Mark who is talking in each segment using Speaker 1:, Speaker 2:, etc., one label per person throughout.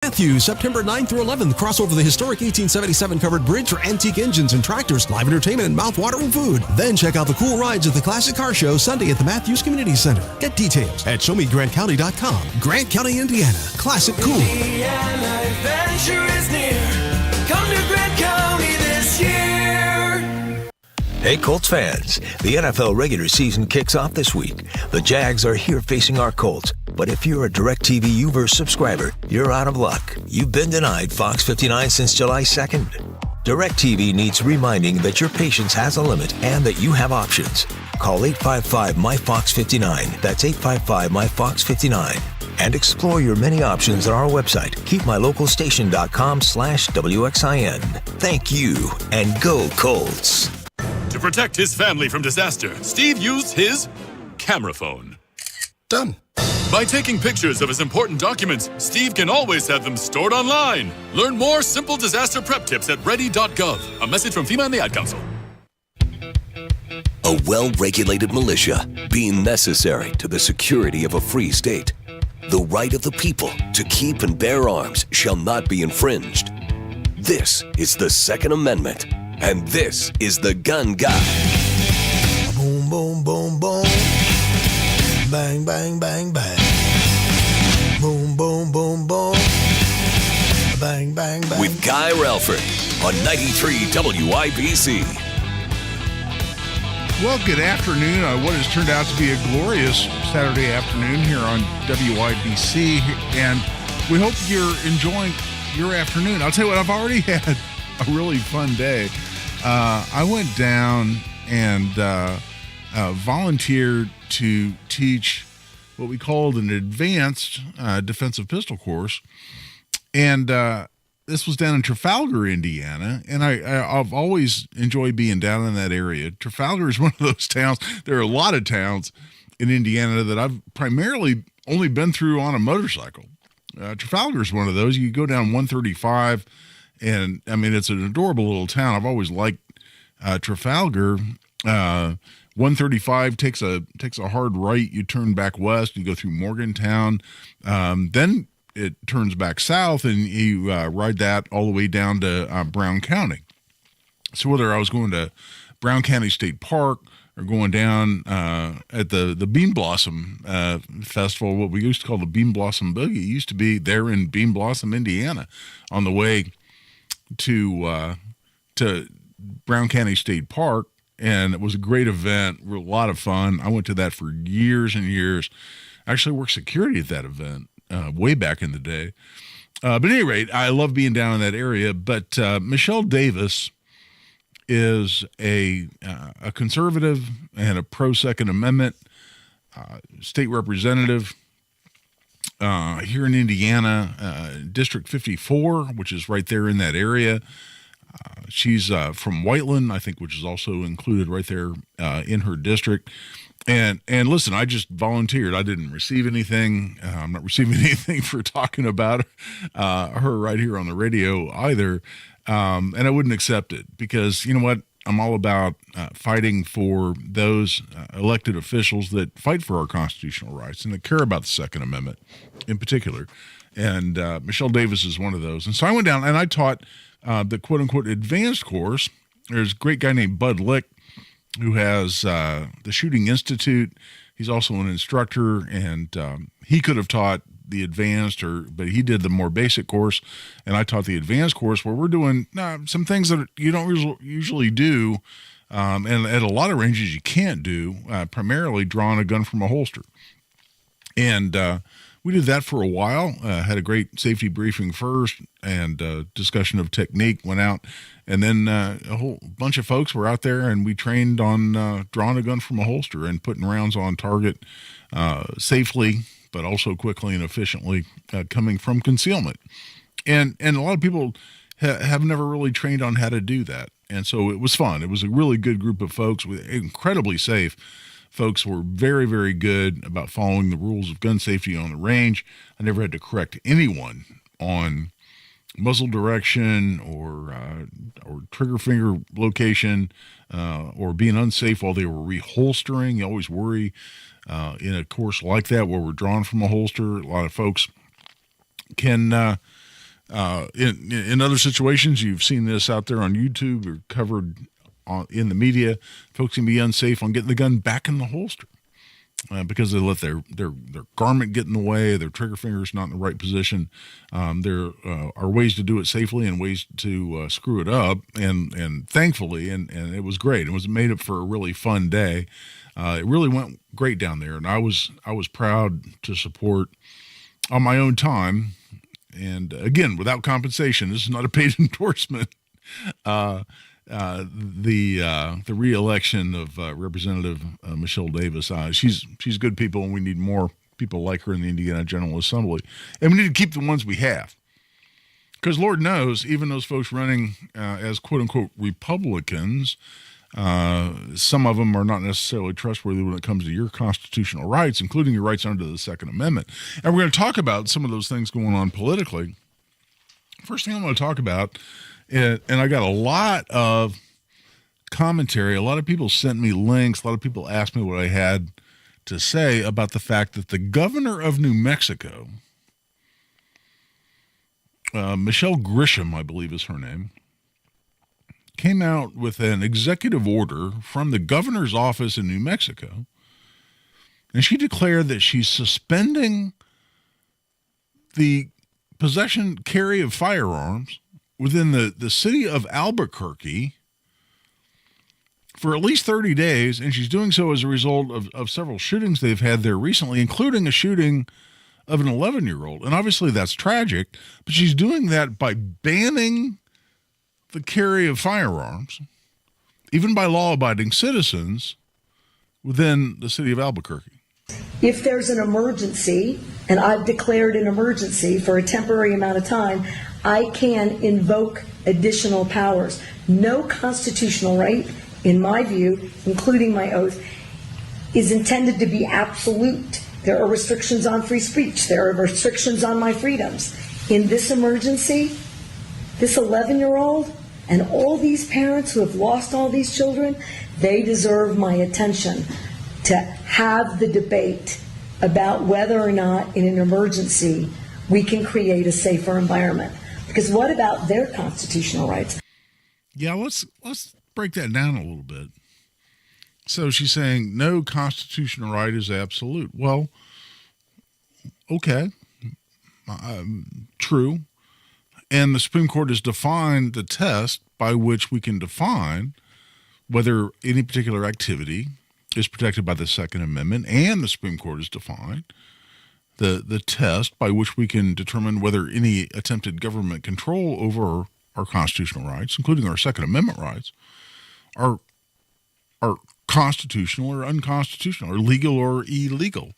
Speaker 1: Matthews, September 9th through 11th. Cross over the historic 1877 covered bridge for antique engines and tractors, live entertainment, and mouth-watering food. Then check out the cool rides at the Classic Car Show Sunday at the Matthews Community Center. Get details at showmegrantcounty.com. Grant County, Indiana. Classic cool.
Speaker 2: Indiana adventure is near. Come to Grant County this year.
Speaker 3: Hey, Colts fans, the NFL regular season kicks off this week. The Jags are here facing our Colts. But if you're a DirecTV U-verse subscriber, you're out of luck. You've been denied Fox 59 since July 2nd. DirecTV needs reminding that your patience has a limit and that you have options. Call 855-MY-FOX-59. That's 855-MY-FOX-59. And explore your many options on our website, keepmylocalstation.com/WXIN. Thank you, and go Colts.
Speaker 4: To protect his family from disaster, Steve used his camera phone.
Speaker 5: Done.
Speaker 4: By taking pictures of his important documents, Steve can always have them stored online. Learn more simple disaster prep tips at ready.gov. A message from FEMA and the Ad Council.
Speaker 6: A well-regulated militia being necessary to the security of a free state. The right of the people to keep and bear arms shall not be infringed. This is the Second Amendment, and this is the Gun Guy.
Speaker 5: Boom, boom, boom, boom. Bang, bang, bang, bang. Boom, boom, boom, boom. Bang, bang, bang.
Speaker 6: With Guy Relford on 93 WIBC.
Speaker 7: Well, good afternoon. What has turned out to be a glorious Saturday afternoon here on WIBC, and we hope you're enjoying your afternoon. I'll tell you what, I've already had a really fun day. I went down and volunteered to teach what we called an advanced defensive pistol course, and this was down in Trafalgar, Indiana, and I've always enjoyed being down in that area. Trafalgar is one of those towns. There are a lot of towns in Indiana that I've primarily only been through on a motorcycle. Trafalgar is one of those. You go down 135, and I mean, it's an adorable little town. I've always liked Trafalgar. 135 takes a hard right. You turn back west. You go through Morgantown. Then it turns back south, and you ride that all the way down to Brown County. So whether I was going to Brown County State Park or going down at the Bean Blossom Festival, what we used to call the Bean Blossom Boogie, it used to be there in Bean Blossom, Indiana, on the way to Brown County State Park. And it was a great event, a lot of fun. I went to that for years and years. I actually worked security at that event way back in the day. But at any rate, I love being down in that area. But Michelle Davis is a conservative and a pro-Second Amendment state representative here in Indiana, District 54, which is right there in that area. She's from Whiteland, I think, which is also included right there in her district. And listen, I just volunteered. I didn't receive anything. I'm not receiving anything for talking about her right here on the radio either. And I wouldn't accept it because, you know what? I'm all about fighting for those elected officials that fight for our constitutional rights and that care about the Second Amendment in particular. And Michelle Davis is one of those. And so I went down and I taught the quote-unquote advanced course. There's a great guy named Bud Lick who has the Shooting Institute. He's also an instructor, and he could have taught the advanced, but he did the more basic course, and I taught the advanced course where we're doing some things that you don't usually do, and at a lot of ranges you can't do, primarily drawing a gun from a holster. And we did that for a while, had a great safety briefing first, and discussion of technique went out. And then a whole bunch of folks were out there, and we trained on drawing a gun from a holster and putting rounds on target safely, but also quickly and efficiently coming from concealment. And a lot of people have never really trained on how to do that. And so it was fun. It was a really good group of folks, with incredibly safe. Folks were very, very good about following the rules of gun safety on the range. I never had to correct anyone on muzzle direction or trigger finger location or being unsafe while they were reholstering. You always worry in a course like that where we're drawn from a holster. A lot of folks can In other situations, you've seen this out there on YouTube or covered in the media. Folks can be unsafe on getting the gun back in the holster because they let their garment get in the way, their trigger finger's not in the right position. There are ways to do it safely and ways to screw it up. And thankfully, and it was great. It was made up for a really fun day. It really went great down there, and I was proud to support on my own time. And again, without compensation, this is not a paid endorsement. The re-election of Representative Michelle Davis. She's good people, and we need more people like her in the Indiana General Assembly. And we need to keep the ones we have. Because Lord knows, even those folks running as quote-unquote Republicans, some of them are not necessarily trustworthy when it comes to your constitutional rights, including your rights under the Second Amendment. And we're going to talk about some of those things going on politically. First thing I want to talk about, and I got a lot of commentary. A lot of people sent me links. A lot of people asked me what I had to say about the fact that the governor of New Mexico, Michelle Grisham, I believe is her name, came out with an executive order from the governor's office in New Mexico, and she declared that she's suspending the possession, carry of firearms within the city of Albuquerque for at least 30 days, and she's doing so as a result of several shootings they've had there recently, including a shooting of an 11-year-old. And obviously that's tragic, but she's doing that by banning the carry of firearms, even by law-abiding citizens within the city of Albuquerque.
Speaker 8: If there's an emergency, and I've declared an emergency for a temporary amount of time, I can invoke additional powers. No constitutional right, in my view, including my oath, is intended to be absolute. There are restrictions on free speech. There are restrictions on my freedoms. In this emergency, this 11-year-old and all these parents who have lost all these children, they deserve my attention to have the debate about whether or not in an emergency we can create a safer environment. Because what about their constitutional rights?
Speaker 7: Yeah, let's break that down a little bit. So she's saying no constitutional right is absolute. Well, okay, true. And the Supreme Court has defined the test by which we can define whether any particular activity is protected by the Second Amendment, and the Supreme Court has defined the test by which we can determine whether any attempted government control over our constitutional rights, including our Second Amendment rights, are constitutional or unconstitutional, or legal or illegal.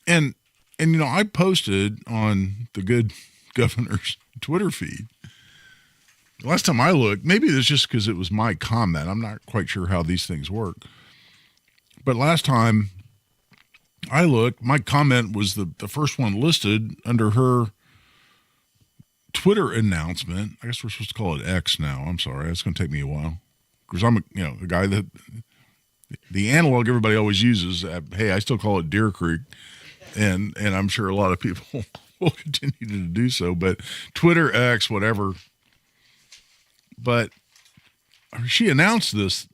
Speaker 7: And you know, I posted on the good governor's Twitter feed. Last time I looked, maybe it's just because it was my comment. I'm not quite sure how these things work. But last time I looked, my comment was the first one listed under her Twitter announcement. I guess we're supposed to call it X now. I'm sorry. It's going to take me a while. Because I'm a guy that the analog everybody always uses. Hey, I still call it Deer Creek. And I'm sure a lot of people will continue to do so. But Twitter, X, whatever. But she announced this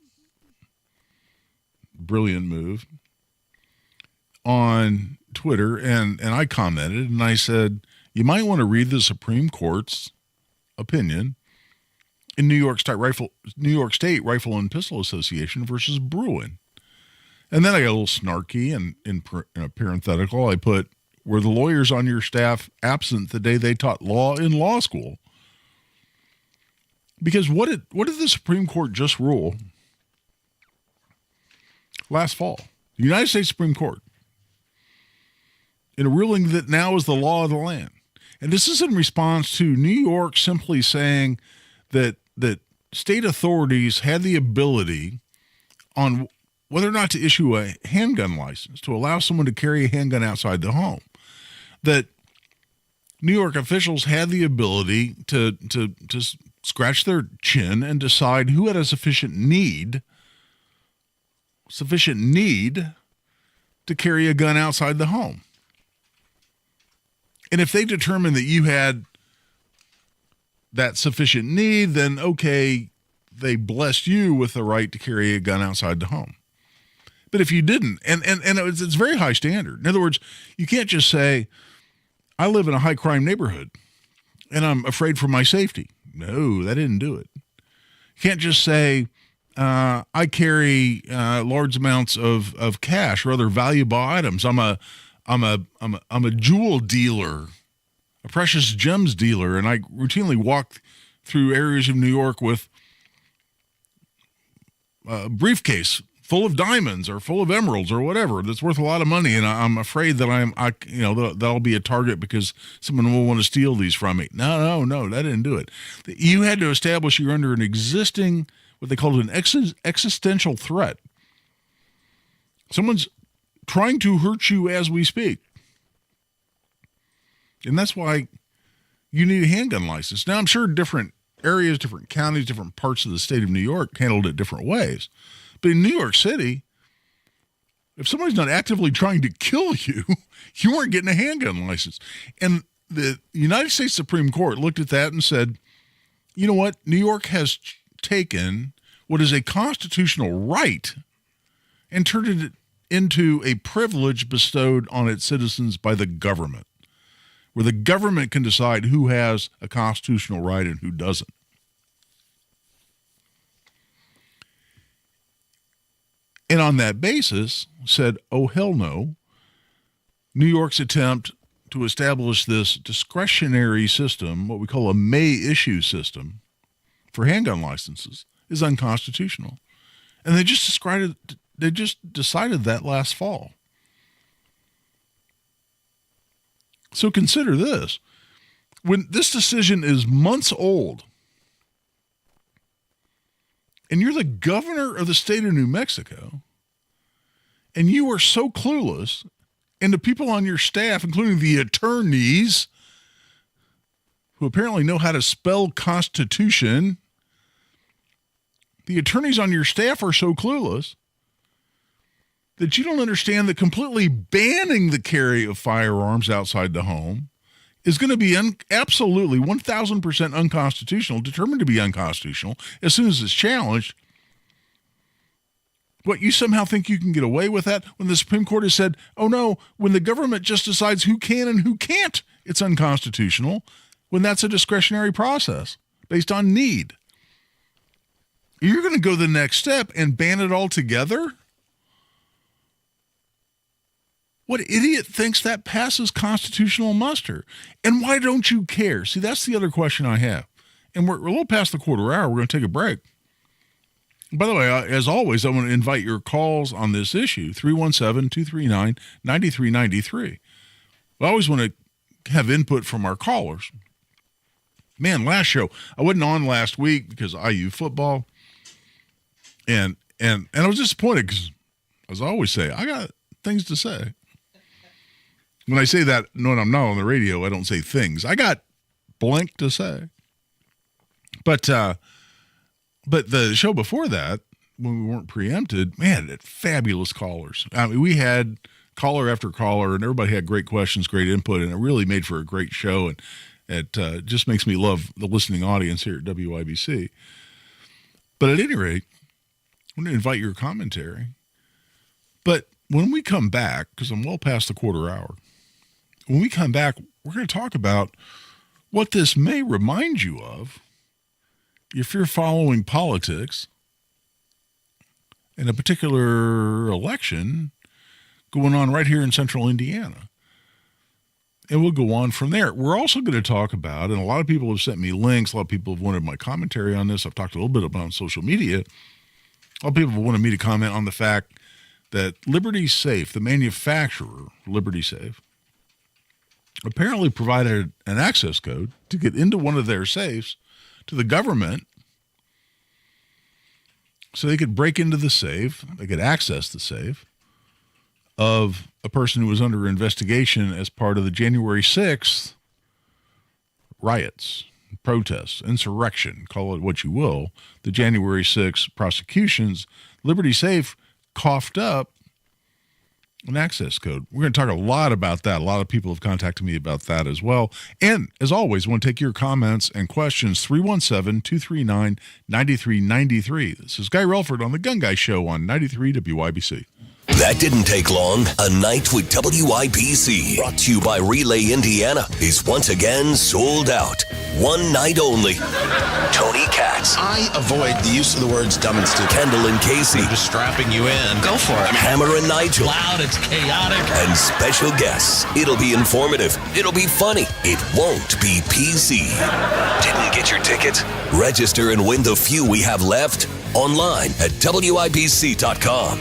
Speaker 7: brilliant move on Twitter, and I commented, and I said, you might want to read the Supreme Court's opinion in New York State Rifle and Pistol Association versus Bruin. And then I got a little snarky, and in a parenthetical, I put, were the lawyers on your staff absent the day they taught law in law school? Because what did the Supreme Court just rule last fall? The United States Supreme Court, in a ruling that now is the law of the land. And this is in response to New York simply saying that state authorities had the ability on whether or not to issue a handgun license to allow someone to carry a handgun outside the home. That New York officials had the ability to scratch their chin and decide who had a sufficient need to carry a gun outside the home. And if they determined that you had that sufficient need, then okay, they blessed you with the right to carry a gun outside the home. But if you didn't, and it's very high standard. In other words, you can't just say, I live in a high crime neighborhood and I'm afraid for my safety. No, that didn't do it. You can't just say, I carry large amounts of cash or other valuable items. I'm a jewel dealer, a precious gems dealer, and I routinely walk through areas of New York with a briefcase full of diamonds or full of emeralds or whatever that's worth a lot of money, and I'm afraid that that'll be a target because someone will want to steal these from me. No, that didn't do it. You had to establish you're under an existing, what they called an existential threat. Someone's trying to hurt you as we speak. And that's why you need a handgun license. Now, I'm sure different areas, different counties, different parts of the state of New York handled it different ways. But in New York City, if somebody's not actively trying to kill you, you aren't getting a handgun license. And the United States Supreme Court looked at that and said, you know what? New York has taken what is a constitutional right and turned it into a privilege bestowed on its citizens by the government, where the government can decide who has a constitutional right and who doesn't. And on that basis said, oh, hell no. New York's attempt to establish this discretionary system, what we call a may issue system for handgun licenses, is unconstitutional. And they just decided that last fall. So consider this. When this decision is months old, and you're the governor of the state of New Mexico, and you are so clueless, and the people on your staff, including the attorneys, who apparently know how to spell Constitution, the attorneys on your staff are so clueless that you don't understand that completely banning the carry of firearms outside the home is going to be absolutely 1,000% unconstitutional, determined to be unconstitutional as soon as it's challenged. What, you somehow think you can get away with that when the Supreme Court has said, oh no, when the government just decides who can and who can't, it's unconstitutional, when that's a discretionary process based on need. You're going to go the next step and ban it altogether? What idiot thinks that passes constitutional muster? And why don't you care? See, that's the other question I have. And we're a little past the quarter hour. We're going to take a break. By the way, as always, I want to invite your calls on this issue, 317-239-9393. I always want to have input from our callers. Man, last show, I wasn't on last week because IU football. And I was disappointed because, as I always say, I got things to say. When I say that, when I'm not on the radio, I don't say things. I got blank to say. But the show before that, when we weren't preempted, man, it had fabulous callers. I mean, we had caller after caller, and everybody had great questions, great input, and it really made for a great show. And it just makes me love the listening audience here at WIBC. But at any rate, I'm going to invite your commentary. But when we come back, because I'm well past the quarter hour, when we come back, we're going to talk about what this may remind you of if you're following politics in a particular election going on right here in central Indiana. And we'll go on from there. We're also going to talk about, and a lot of people have sent me links, a lot of people have wanted my commentary on this. I've talked a little bit about it on social media. A lot of people wanted me to comment on the fact that Liberty Safe, the manufacturer, Liberty Safe, apparently provided an access code to get into one of their safes to the government so they could break into the safe, they could access the safe of a person who was under investigation as part of the January 6th riots, protests, insurrection, call it what you will, the January 6th prosecutions. Liberty Safe coughed up an access code. We're going to talk a lot about that. A lot of people have contacted me about that as well. And as always, I want to take your comments and questions, 317-239-9393. This is Guy Relford on The Gun Guy Show on 93 WIBC.
Speaker 6: That didn't take long. A Night with WIBC, brought to you by Relay Indiana, is once again sold out. One night only. Tony Katz.
Speaker 9: I avoid the use of the words dumb and stupid.
Speaker 6: Kendall and Casey.
Speaker 9: I'm just strapping you in. Go for it.
Speaker 6: Hammer and Nigel.
Speaker 9: Loud, it's chaotic.
Speaker 6: And special guests. It'll be informative. It'll be funny. It won't be PC. Didn't get your tickets? Register and win the few we have left online at WIBC.com.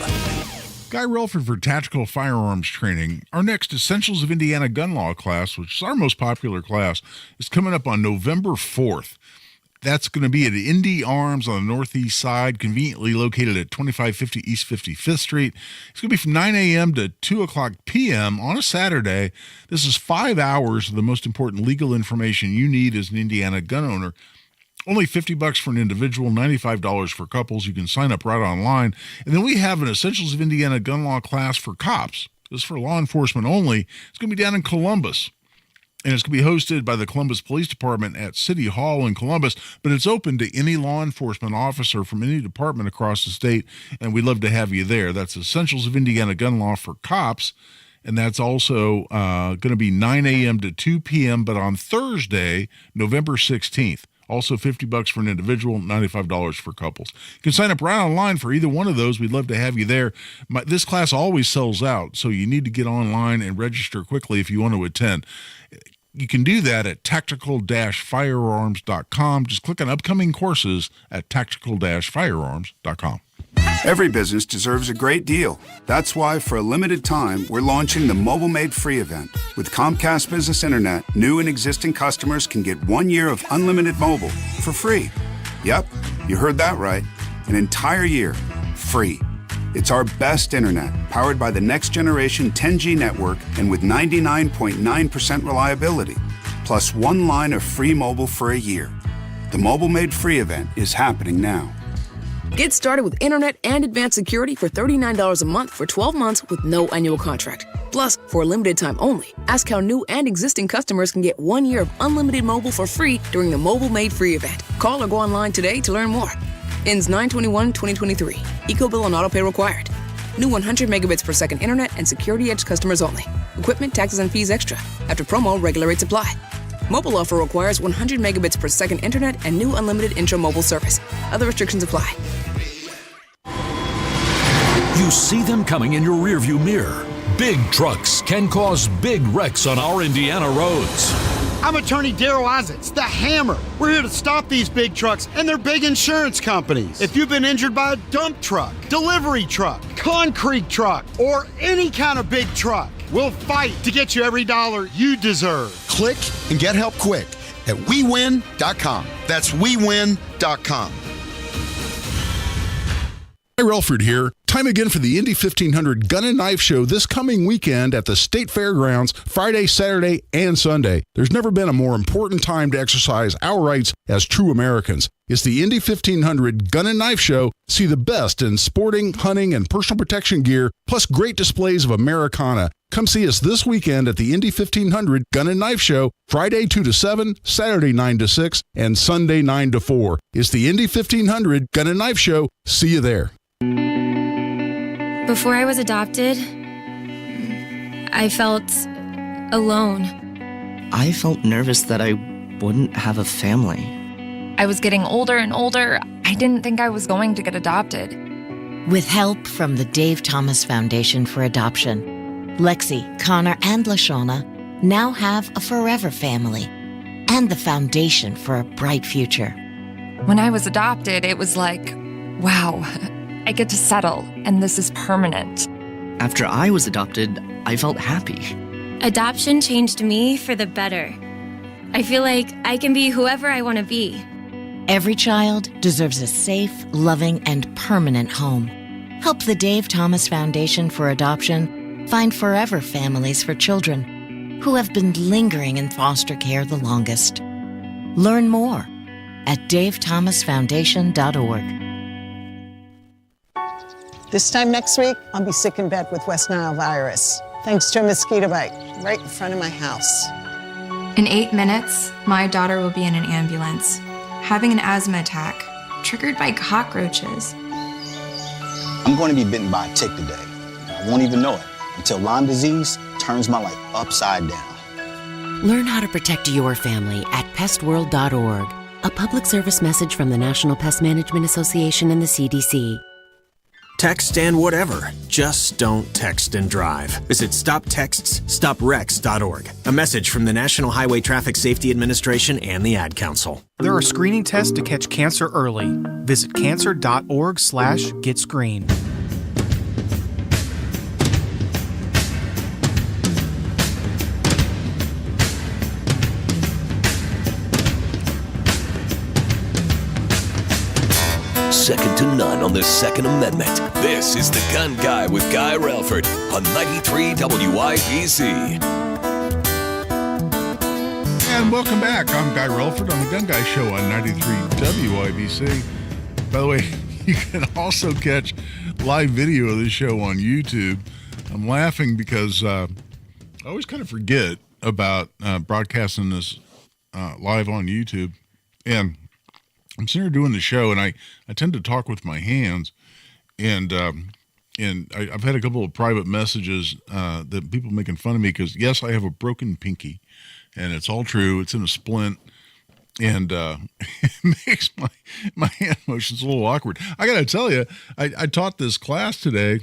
Speaker 7: Guy Relford for Tactical Firearms Training. Our next Essentials of Indiana Gun Law class, which is our most popular class, is coming up on November 4th. That's going to be at Indy Arms on the northeast side, conveniently located at 2550 East 55th Street. It's going to be from 9 a.m. to 2 o'clock p.m. on a Saturday. This is 5 hours of the most important legal information you need as an Indiana gun owner. Only $50 for an individual, $95 for couples. You can sign up right online. And then we have an Essentials of Indiana Gun Law class for cops. This is for law enforcement only. It's going to be down in Columbus. And it's going to be hosted by the Columbus Police Department at City Hall in Columbus. But it's open to any law enforcement officer from any department across the state. And we'd love to have you there. That's Essentials of Indiana Gun Law for cops. And that's also going to be 9 a.m. to 2 p.m. But on Thursday, November 16th. Also $50 for an individual, $95 for couples. You can sign up right online for either one of those. We'd love to have you there. This class always sells out, so you need to get online and register quickly if you want to attend. You can do that at tactical-firearms.com. Just click on upcoming courses at tactical-firearms.com.
Speaker 10: Every business deserves a great deal. That's why, for a limited time, we're launching the Mobile Made Free event. With Comcast Business Internet, new and existing customers can get 1 year of unlimited mobile for free. Yep, you heard that right. An entire year, free. It's our best internet, powered by the next generation 10G network and with 99.9% reliability. Plus 1 line of free mobile for a year. The Mobile Made Free event is happening now.
Speaker 11: Get started with internet and advanced security for $39 a month for 12 months with no annual contract. Plus, for a limited time only, ask how new and existing customers can get 1 year of unlimited mobile for free during the Mobile Made Free event. Call or go online today to learn more. Ends 9/21/2023. EcoBill and autopay required. New 100 megabits per second internet and Security Edge customers only. Equipment, taxes, and fees extra. After promo, regular rates apply. Mobile offer requires 100 megabits per second internet and new unlimited intro-mobile service. Other restrictions apply.
Speaker 12: You see them coming in your rearview mirror. Big trucks can cause big wrecks on our Indiana roads.
Speaker 13: I'm attorney Daryl Isaacs, the Hammer. We're here to stop these big trucks and their big insurance companies. If you've been injured by a dump truck, delivery truck, concrete truck, or any kind of big truck, we'll fight to get you every dollar you deserve.
Speaker 9: Click and get help quick at WeWin.com. That's WeWin.com.
Speaker 7: Hi, Relford here. Time again for the Indy 1500 Gun and Knife Show this coming weekend at the State Fairgrounds, Friday, Saturday, and Sunday. There's never been a more important time to exercise our rights as true Americans. It's the Indy 1500 Gun and Knife Show. See the best in sporting, hunting, and personal protection gear, plus great displays of Americana. Come see us this weekend at the Indy 1500 Gun and Knife Show, Friday 2 to 7, Saturday 9 to 6, and Sunday 9 to 4. It's the Indy 1500 Gun and Knife Show. See you there.
Speaker 14: Before I was adopted, I felt alone.
Speaker 15: I felt nervous that I wouldn't have a family.
Speaker 16: I was getting older and older. I didn't think I was going to get adopted.
Speaker 17: With help from the Dave Thomas Foundation for Adoption, Lexi, Connor, and LaShawna now have a forever family and the foundation for a bright future.
Speaker 16: When I was adopted, it was like, wow, I get to settle, and this is permanent.
Speaker 15: After I was adopted, I felt happy.
Speaker 14: Adoption changed me for the better. I feel like I can be whoever I want to be.
Speaker 17: Every child deserves a safe, loving, and permanent home. Help the Dave Thomas Foundation for Adoption find forever families for children who have been lingering in foster care the longest. Learn more at davethomasfoundation.org.
Speaker 18: This time next week, I'll be sick in bed with West Nile virus, thanks to a mosquito bite right in front of my house.
Speaker 16: In 8 minutes, my daughter will be in an ambulance, having an asthma attack, triggered by cockroaches.
Speaker 19: I'm going to be bitten by a tick today. I won't even know it until Lyme disease turns my life upside down.
Speaker 20: Learn how to protect your family at pestworld.org. A public service message from the National Pest Management Association and the CDC.
Speaker 21: Text and whatever. Just don't text and drive. Visit StopTextsStopWrecks.org. A message from the National Highway Traffic Safety Administration and the Ad Council.
Speaker 22: There are screening tests to catch cancer early. Visit cancer.org/getscreened.
Speaker 6: Second to none on the Second Amendment. This is The Gun Guy with Guy Relford on 93 WIBC.
Speaker 7: And welcome back. I'm Guy Relford on The Gun Guy Show on 93 WIBC. By the way, you can also catch live video of the show on YouTube. I'm laughing because I always kind of forget about broadcasting this live on YouTube. And I'm sitting here doing the show, and I tend to talk with my hands, and I've had a couple of private messages that people making fun of me because, yes, I have a broken pinky, and it's all true. It's in a splint, and it makes my hand motions a little awkward. I got to tell you, I taught this class today,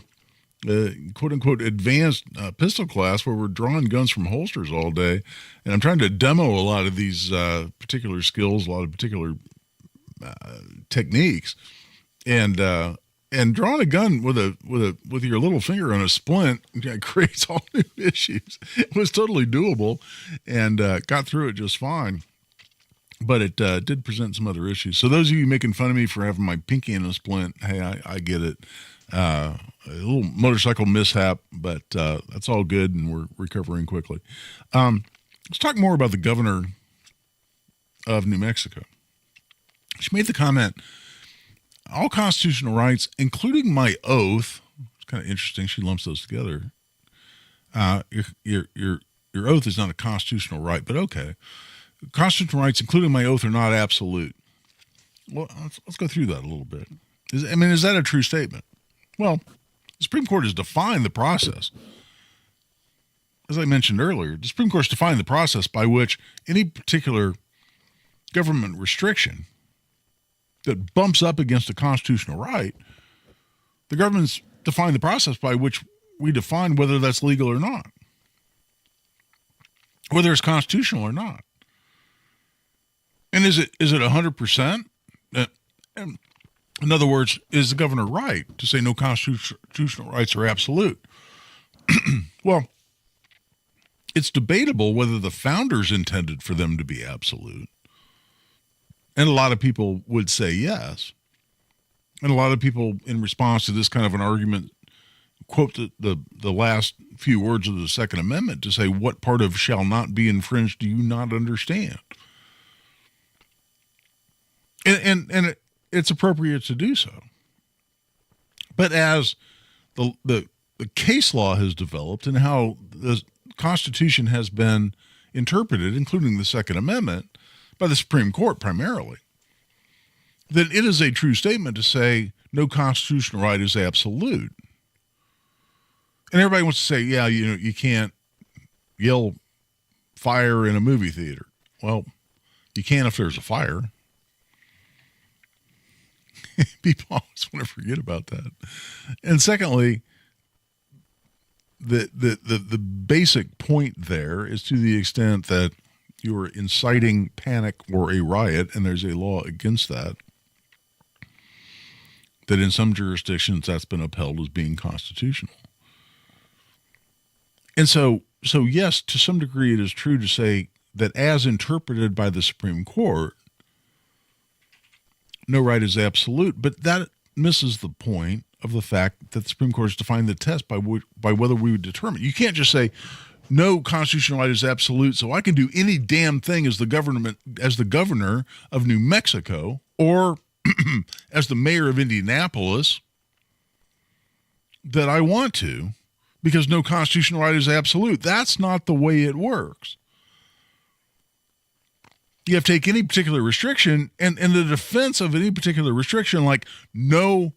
Speaker 7: quote-unquote advanced pistol class, where we're drawing guns from holsters all day, and I'm trying to demo a lot of these particular skills, a lot of particular techniques, and drawing a gun with your little finger on a splint creates all new issues. It was totally doable, and got through it just fine, but it did present some other issues. So those of you making fun of me for having my pinky in a splint, hey, I get it. A little motorcycle mishap, but that's all good, and we're recovering quickly. Let's talk more about the governor of New Mexico. She made the comment, all constitutional rights, including my oath. It's kind of interesting. She lumps those together. Your oath is not a constitutional right, but okay. Constitutional rights, including my oath, are not absolute. Well, let's go through that a little bit. Is that a true statement? Well, the Supreme Court has defined the process. As I mentioned earlier, the Supreme Court has defined the process by which any particular government restriction that bumps up against a constitutional right, the government's defined the process by which we define whether that's legal or not, whether it's constitutional or not. And is it 100%? In other words, is the governor right to say no constitutional rights are absolute? Well, it's debatable whether the founders intended for them to be absolute. And a lot of people would say yes. And a lot of people, in response to this kind of an argument, quote the last few words of the Second Amendment to say, what part of shall not be infringed do you not understand? And it's appropriate to do so. But as the case law has developed and how the Constitution has been interpreted, including the Second Amendment, by the Supreme Court primarily, that it is a true statement to say no constitutional right is absolute. And everybody wants to say, yeah, you can't yell fire in a movie theater. Well, you can if there's a fire. People always want to forget about that. And secondly, the basic point there is to the extent that you are inciting panic or a riot, and there's a law against that in some jurisdictions that's been upheld as being constitutional. And so yes, to some degree it is true to say that as interpreted by the Supreme Court, no right is absolute, but that misses the point of the fact that the Supreme Court has defined the test by whether we would determine. You can't just say no constitutional right is absolute, so I can do any damn thing as the governor of New Mexico, or as the mayor of Indianapolis, that I want to, because no constitutional right is absolute. That's not the way it works. You have to take any particular restriction, and the defense of any particular restriction, like no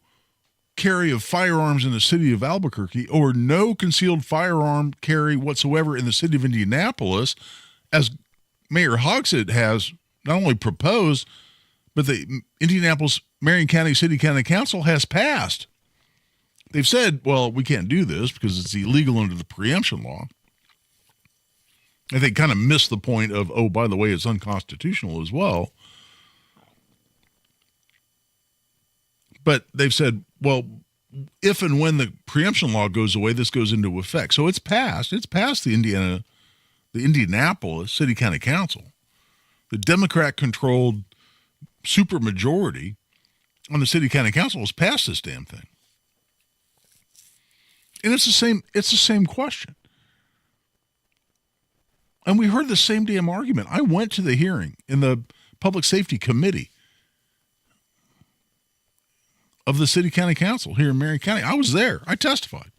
Speaker 7: carry of firearms in the city of Albuquerque or no concealed firearm carry whatsoever in the city of Indianapolis, as Mayor Hogsett has not only proposed, but the Indianapolis Marion County City County Council has passed. They've said, well, we can't do this because it's illegal under the preemption law. And they kind of missed the point of, oh, by the way, it's unconstitutional as well. But they've said, well, if and when the preemption law goes away, this goes into effect. So it's passed. It's passed the Indianapolis City County Council. The Democrat-controlled supermajority on the City County Council has passed this damn thing. And it's the same question. And we heard the same damn argument. I went to the hearing in the Public Safety Committee of the City County Council here in Marion County. I was there. I testified.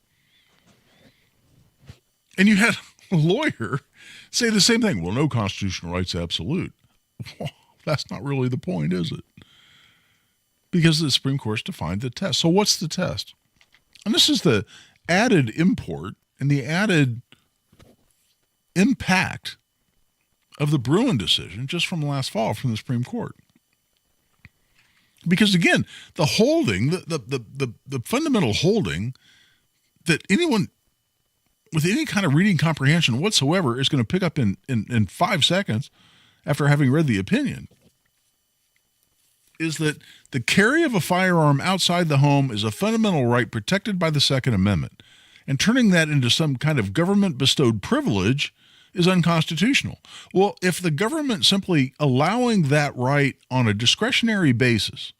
Speaker 7: And you had a lawyer say the same thing. Well, no constitutional right's absolute. Well, that's not really the point, is it? Because the Supreme Court's defined the test. So what's the test? And this is the added import and the added impact of the Bruin decision just from last fall from the Supreme Court. Because again, the holding, the fundamental holding that anyone with any kind of reading comprehension whatsoever is going to pick up in 5 seconds after having read the opinion is that the carry of a firearm outside the home is a fundamental right protected by the Second Amendment. And turning that into some kind of government-bestowed privilege is unconstitutional. Well, if the government simply allowing that right on a discretionary basis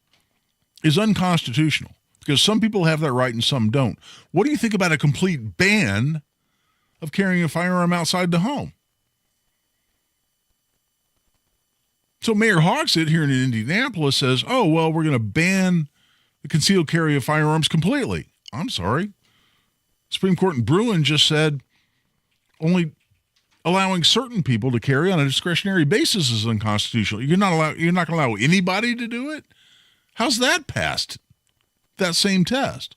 Speaker 7: is unconstitutional, because some people have that right and some don't, what do you think about a complete ban of carrying a firearm outside the home? So Mayor Hogsett here in Indianapolis says, oh, well, we're going to ban the concealed carry of firearms completely. I'm sorry. Supreme Court in Bruin just said only allowing certain people to carry on a discretionary basis is unconstitutional. You're not going to allow anybody to do it? How's that passed? That same test.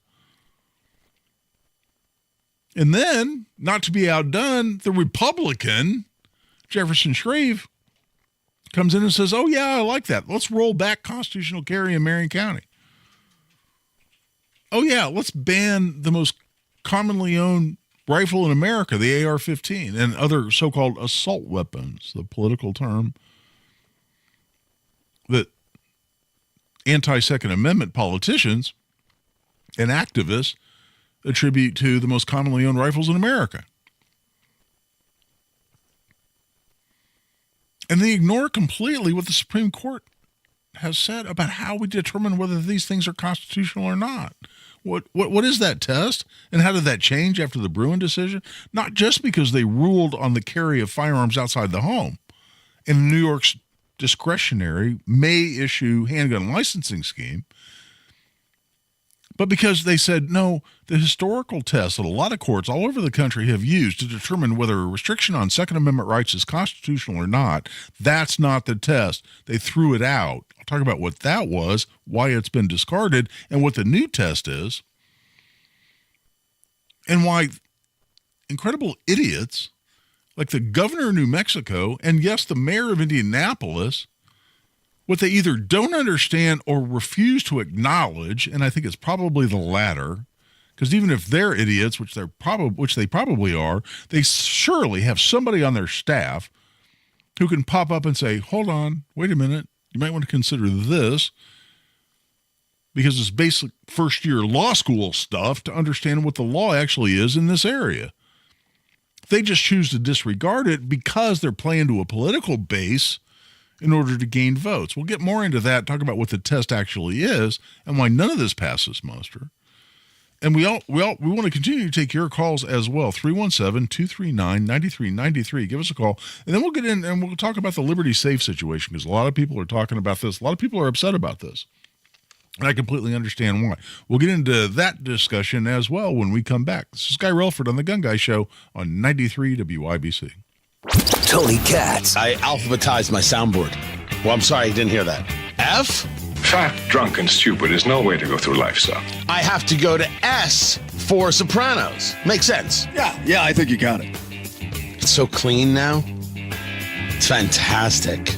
Speaker 7: And then, not to be outdone, the Republican, Jefferson Shreve, comes in and says, oh, yeah, I like that. Let's roll back constitutional carry in Marion County. Oh, yeah, let's ban the most commonly owned rifle in America, the AR-15, and other so-called assault weapons, the political term that anti-Second Amendment politicians and activists attribute to the most commonly owned rifles in America. And they ignore completely what the Supreme Court has said about how we determine whether these things are constitutional or not. What is that test? And how did that change after the Bruin decision? Not just because they ruled on the carry of firearms outside the home. In New York's discretionary may issue handgun licensing scheme, but because they said, no, the historical test that a lot of courts all over the country have used to determine whether a restriction on Second Amendment rights is constitutional or not, that's not the test. They threw it out. I'll talk about what that was, why it's been discarded, and what the new test is, and why incredible idiots like the governor of New Mexico and, yes, the mayor of Indianapolis, what they either don't understand or refuse to acknowledge, and I think it's probably the latter, because even if they're idiots, which they probably are, they surely have somebody on their staff who can pop up and say, hold on, wait a minute, you might want to consider this, because it's basic first-year law school stuff to understand what the law actually is in this area. They just choose to disregard it because they're playing to a political base in order to gain votes. We'll get more into that, talk about what the test actually is and why none of this passes muster. And we want to continue to take your calls as well. 317-239-9393. Give us a call. And then we'll get in and we'll talk about the Liberty Safe situation, because a lot of people are talking about this. A lot of people are upset about this. And I completely understand why. We'll get into that discussion as well when we come back. This is Guy Relford on The Gun Guy Show on 93 WIBC.
Speaker 6: Tony Katz.
Speaker 1: I alphabetized my soundboard. Well, I'm sorry, I didn't hear that. F?
Speaker 2: Fat, drunk, and stupid is no way to go through life, son.
Speaker 1: I have to go to S for Sopranos. Makes sense.
Speaker 23: Yeah, I think you got it.
Speaker 1: It's so clean now. It's fantastic.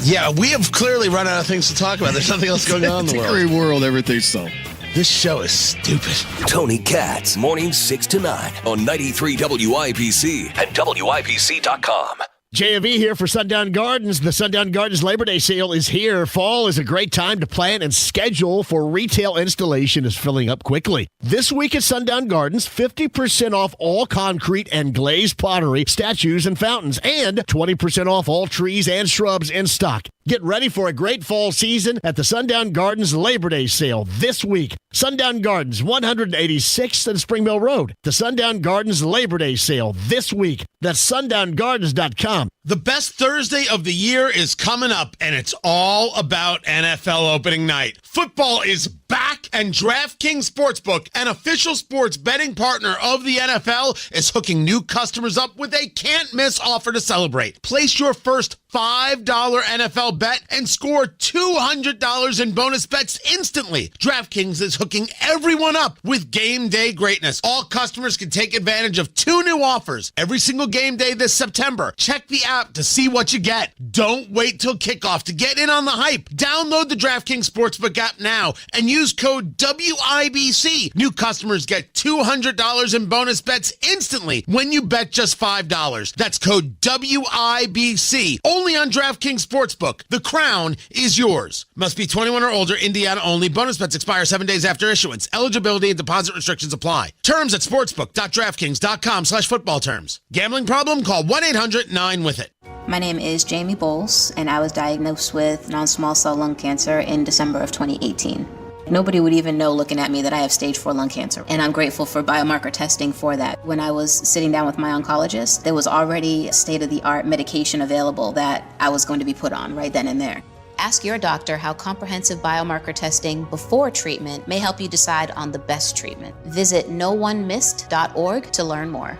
Speaker 1: Yeah, we have clearly run out of things to talk about. There's nothing else going on in the world.
Speaker 23: It's a great world, everything's so.
Speaker 1: This show is stupid.
Speaker 6: Tony Katz, mornings 6 to 9 on 93 WIBC and WIBC.com.
Speaker 24: JV here for Sundown Gardens. The Sundown Gardens Labor Day sale is here. Fall is a great time to plan and schedule for retail installation is filling up quickly. This week at Sundown Gardens, 50% off all concrete and glazed pottery, statues, and fountains, and 20% off all trees and shrubs in stock. Get ready for a great fall season at the Sundown Gardens Labor Day sale this week. Sundown Gardens, 186th and Spring Mill Road. The Sundown Gardens Labor Day sale this week. That's sundown.gardens.com.
Speaker 1: The best Thursday of the year is coming up, and it's all about NFL opening night. Football is back, and DraftKings Sportsbook, an official sports betting partner of the NFL, is hooking new customers up with a can't-miss offer to celebrate. Place your first $5 NFL bet and score $200 in bonus bets instantly. DraftKings is hooking everyone up with game day greatness. All customers can take advantage of 2 new offers every single game day this September. Check the app to see what you get. Don't wait till kickoff to get in on the hype. Download the DraftKings Sportsbook app now and use code WIBC. New customers get $200 in bonus bets instantly when you bet just $5. That's code WIBC. Only on DraftKings Sportsbook. The crown is yours. Must be 21 or older, Indiana only. Bonus bets expire 7 days after issuance. Eligibility and deposit restrictions apply. Terms at sportsbook.draftkings.com/football terms. Gambling problem? Call 1-800-9-WITH-IT.
Speaker 25: My name is Jamie Bowles, and I was diagnosed with non-small cell lung cancer in December of 2018. Nobody would even know looking at me that I have stage 4 lung cancer, and I'm grateful for biomarker testing for that. When I was sitting down with my oncologist, there was already state-of-the-art medication available that I was going to be put on right then and there. Ask your doctor how comprehensive biomarker testing before treatment may help you decide on the best treatment. Visit noonemissed.org to learn more.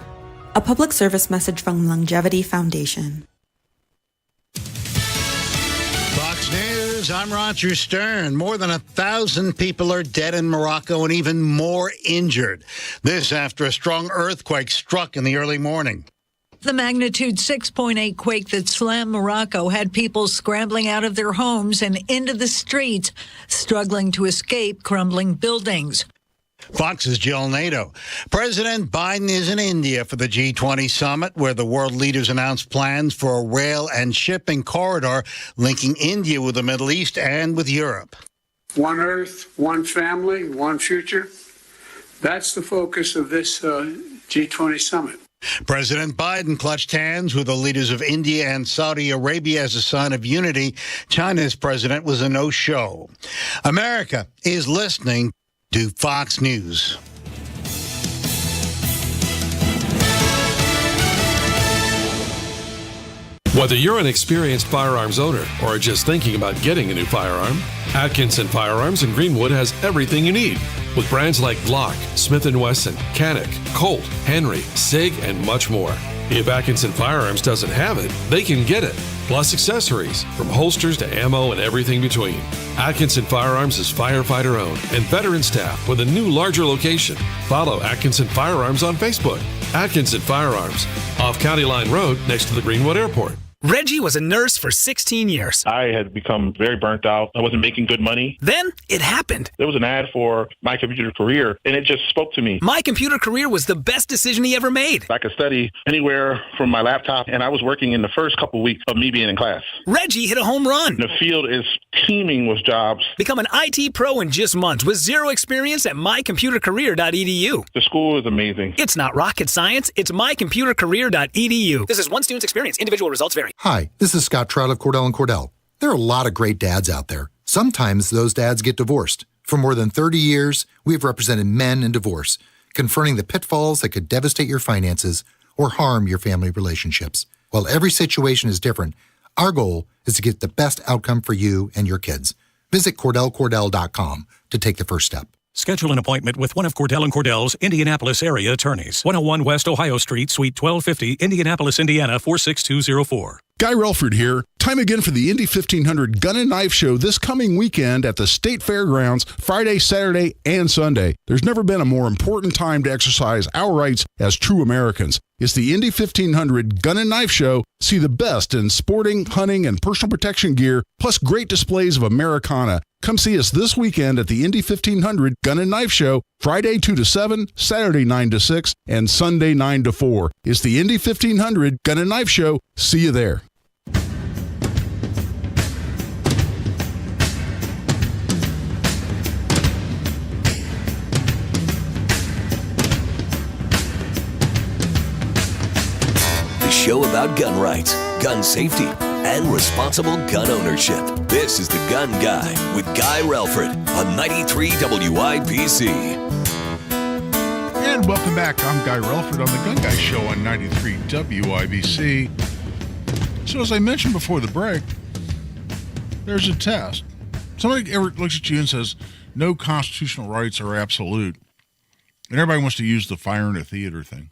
Speaker 26: A public service message from Longevity Foundation.
Speaker 27: Fox News, I'm Roger Stern. More than 1,000 people are dead in Morocco and even more injured. This after a strong earthquake struck in the early morning.
Speaker 28: The magnitude 6.8 quake that slammed Morocco had people scrambling out of their homes and into the streets, struggling to escape crumbling buildings.
Speaker 27: Fox's Jill Nato. President Biden is in India for the G20 summit, where the world leaders announced plans for a rail and shipping corridor linking India with the Middle East and with Europe.
Speaker 29: One Earth, one family, one future. That's the focus of this G20 summit.
Speaker 27: President Biden clutched hands with the leaders of India and Saudi Arabia as a sign of unity. China's president was a no-show. America is listening to Fox News.
Speaker 30: Whether you're an experienced firearms owner or are just thinking about getting a new firearm, Atkinson Firearms in Greenwood has everything you need. With brands like Glock, Smith & Wesson, Canik, Colt, Henry, SIG, and much more. If Atkinson Firearms doesn't have it, they can get it. Plus accessories, from holsters to ammo and everything between. Atkinson Firearms is firefighter owned and veteran staff with a new larger location. Follow Atkinson Firearms on Facebook. Atkinson Firearms, off County Line Road next to the Greenwood Airport.
Speaker 31: Reggie was a nurse for 16 years.
Speaker 32: I had become very burnt out. I wasn't making good money.
Speaker 31: Then it happened.
Speaker 32: There was an ad for My Computer Career, and it just spoke to me.
Speaker 31: My Computer Career was the best decision he ever made.
Speaker 32: I could study anywhere from my laptop, and I was working in the first couple weeks of me being in class.
Speaker 31: Reggie hit a home run.
Speaker 32: The field is teeming with jobs.
Speaker 31: Become an IT pro in just months with zero experience at mycomputercareer.edu.
Speaker 32: The school is amazing.
Speaker 31: It's not rocket science. It's mycomputercareer.edu. This is one student's experience. Individual results vary.
Speaker 33: Hi, this is Scott Trout of Cordell & Cordell. There are a lot of great dads out there. Sometimes those dads get divorced. For more than 30 years, we have represented men in divorce, confronting the pitfalls that could devastate your finances or harm your family relationships. While every situation is different, our goal is to get the best outcome for you and your kids. Visit CordellCordell.com to take the first step.
Speaker 31: Schedule an appointment with one of Cordell & Cordell's Indianapolis area attorneys. 101 West Ohio Street, Suite 1250, Indianapolis, Indiana 46204.
Speaker 3: Guy Relford here. Time again for the Indy 1500 Gun and Knife Show this coming weekend at the State Fairgrounds, Friday, Saturday, and Sunday. There's never been a more important time to exercise our rights as true Americans. It's the Indy 1500 Gun and Knife Show. See the best in sporting, hunting, and personal protection gear, plus great displays of Americana. Come see us this weekend at the Indy 1500 Gun and Knife Show, Friday 2 to 7, Saturday 9 to 6, and Sunday 9 to 4. It's the Indy 1500 Gun and Knife Show. See you there.
Speaker 6: The show about gun rights, gun safety, and responsible gun ownership. This is The Gun Guy with Guy Relford on 93 WIBC.
Speaker 7: And welcome back. I'm Guy Relford on The Gun Guy Show on 93 WIBC. So as I mentioned before the break, there's a test. Somebody ever looks at you and says, no constitutional rights are absolute. And everybody wants to use the fire in a theater thing.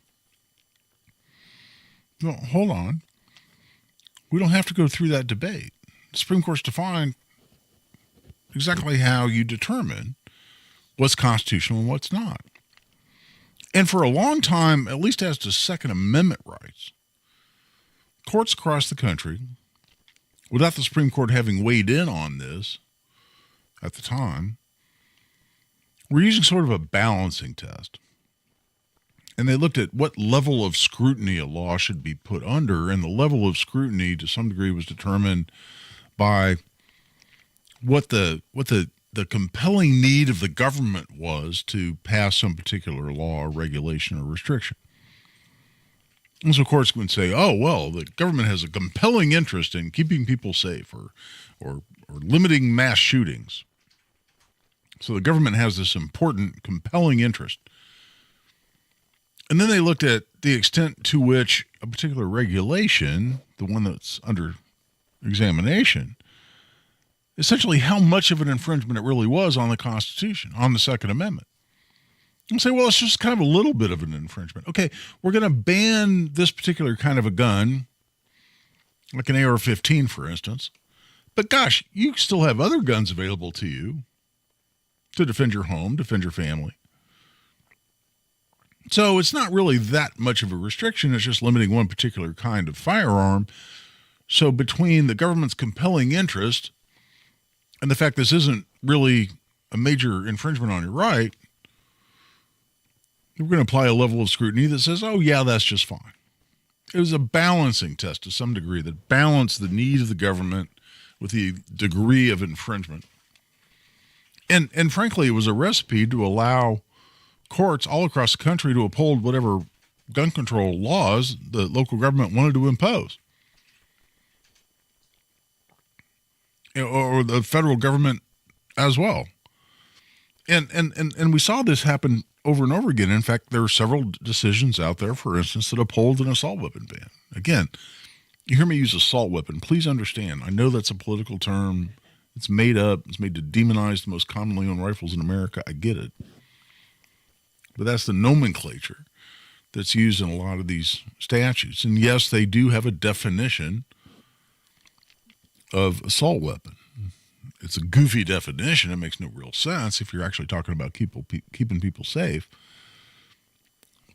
Speaker 7: Well, hold on. We don't have to go through that debate. The Supreme Court's defined exactly how you determine what's constitutional and what's not. And for a long time, at least as to Second Amendment rights, courts across the country, without the Supreme Court having weighed in on this at the time, were using sort of a balancing test. And they looked at what level of scrutiny a law should be put under, and the level of scrutiny to some degree was determined by what the compelling need of the government was to pass some particular law or regulation or restriction. And so courts would say, oh, well, the government has a compelling interest in keeping people safe or limiting mass shootings. So the government has this important, compelling interest. And then they looked at the extent to which a particular regulation, the one that's under examination, essentially how much of an infringement it really was on the Constitution, on the Second Amendment. And say, well, it's just kind of a little bit of an infringement. Okay, we're going to ban this particular kind of a gun, like an AR-15, for instance. But gosh, you still have other guns available to you to defend your home, defend your family. So it's not really that much of a restriction. It's just limiting one particular kind of firearm. So between the government's compelling interest and the fact this isn't really a major infringement on your right, we're going to apply a level of scrutiny that says, oh, yeah, that's just fine. It was a balancing test to some degree that balanced the need of the government with the degree of infringement. And frankly, it was a recipe to allow courts all across the country to uphold whatever gun control laws the local government wanted to impose. Or the federal government as well. And we saw this happen over and over again. In fact, there are several decisions out there, for instance, that uphold an assault weapon ban. Again, you hear me use assault weapon. Please understand, I know that's a political term. It's made up. It's made to demonize the most commonly owned rifles in America. I get it. But that's the nomenclature that's used in a lot of these statutes. And yes, they do have a definition of assault weapon. It's a goofy definition. It makes no real sense if you're actually talking about keeping people safe.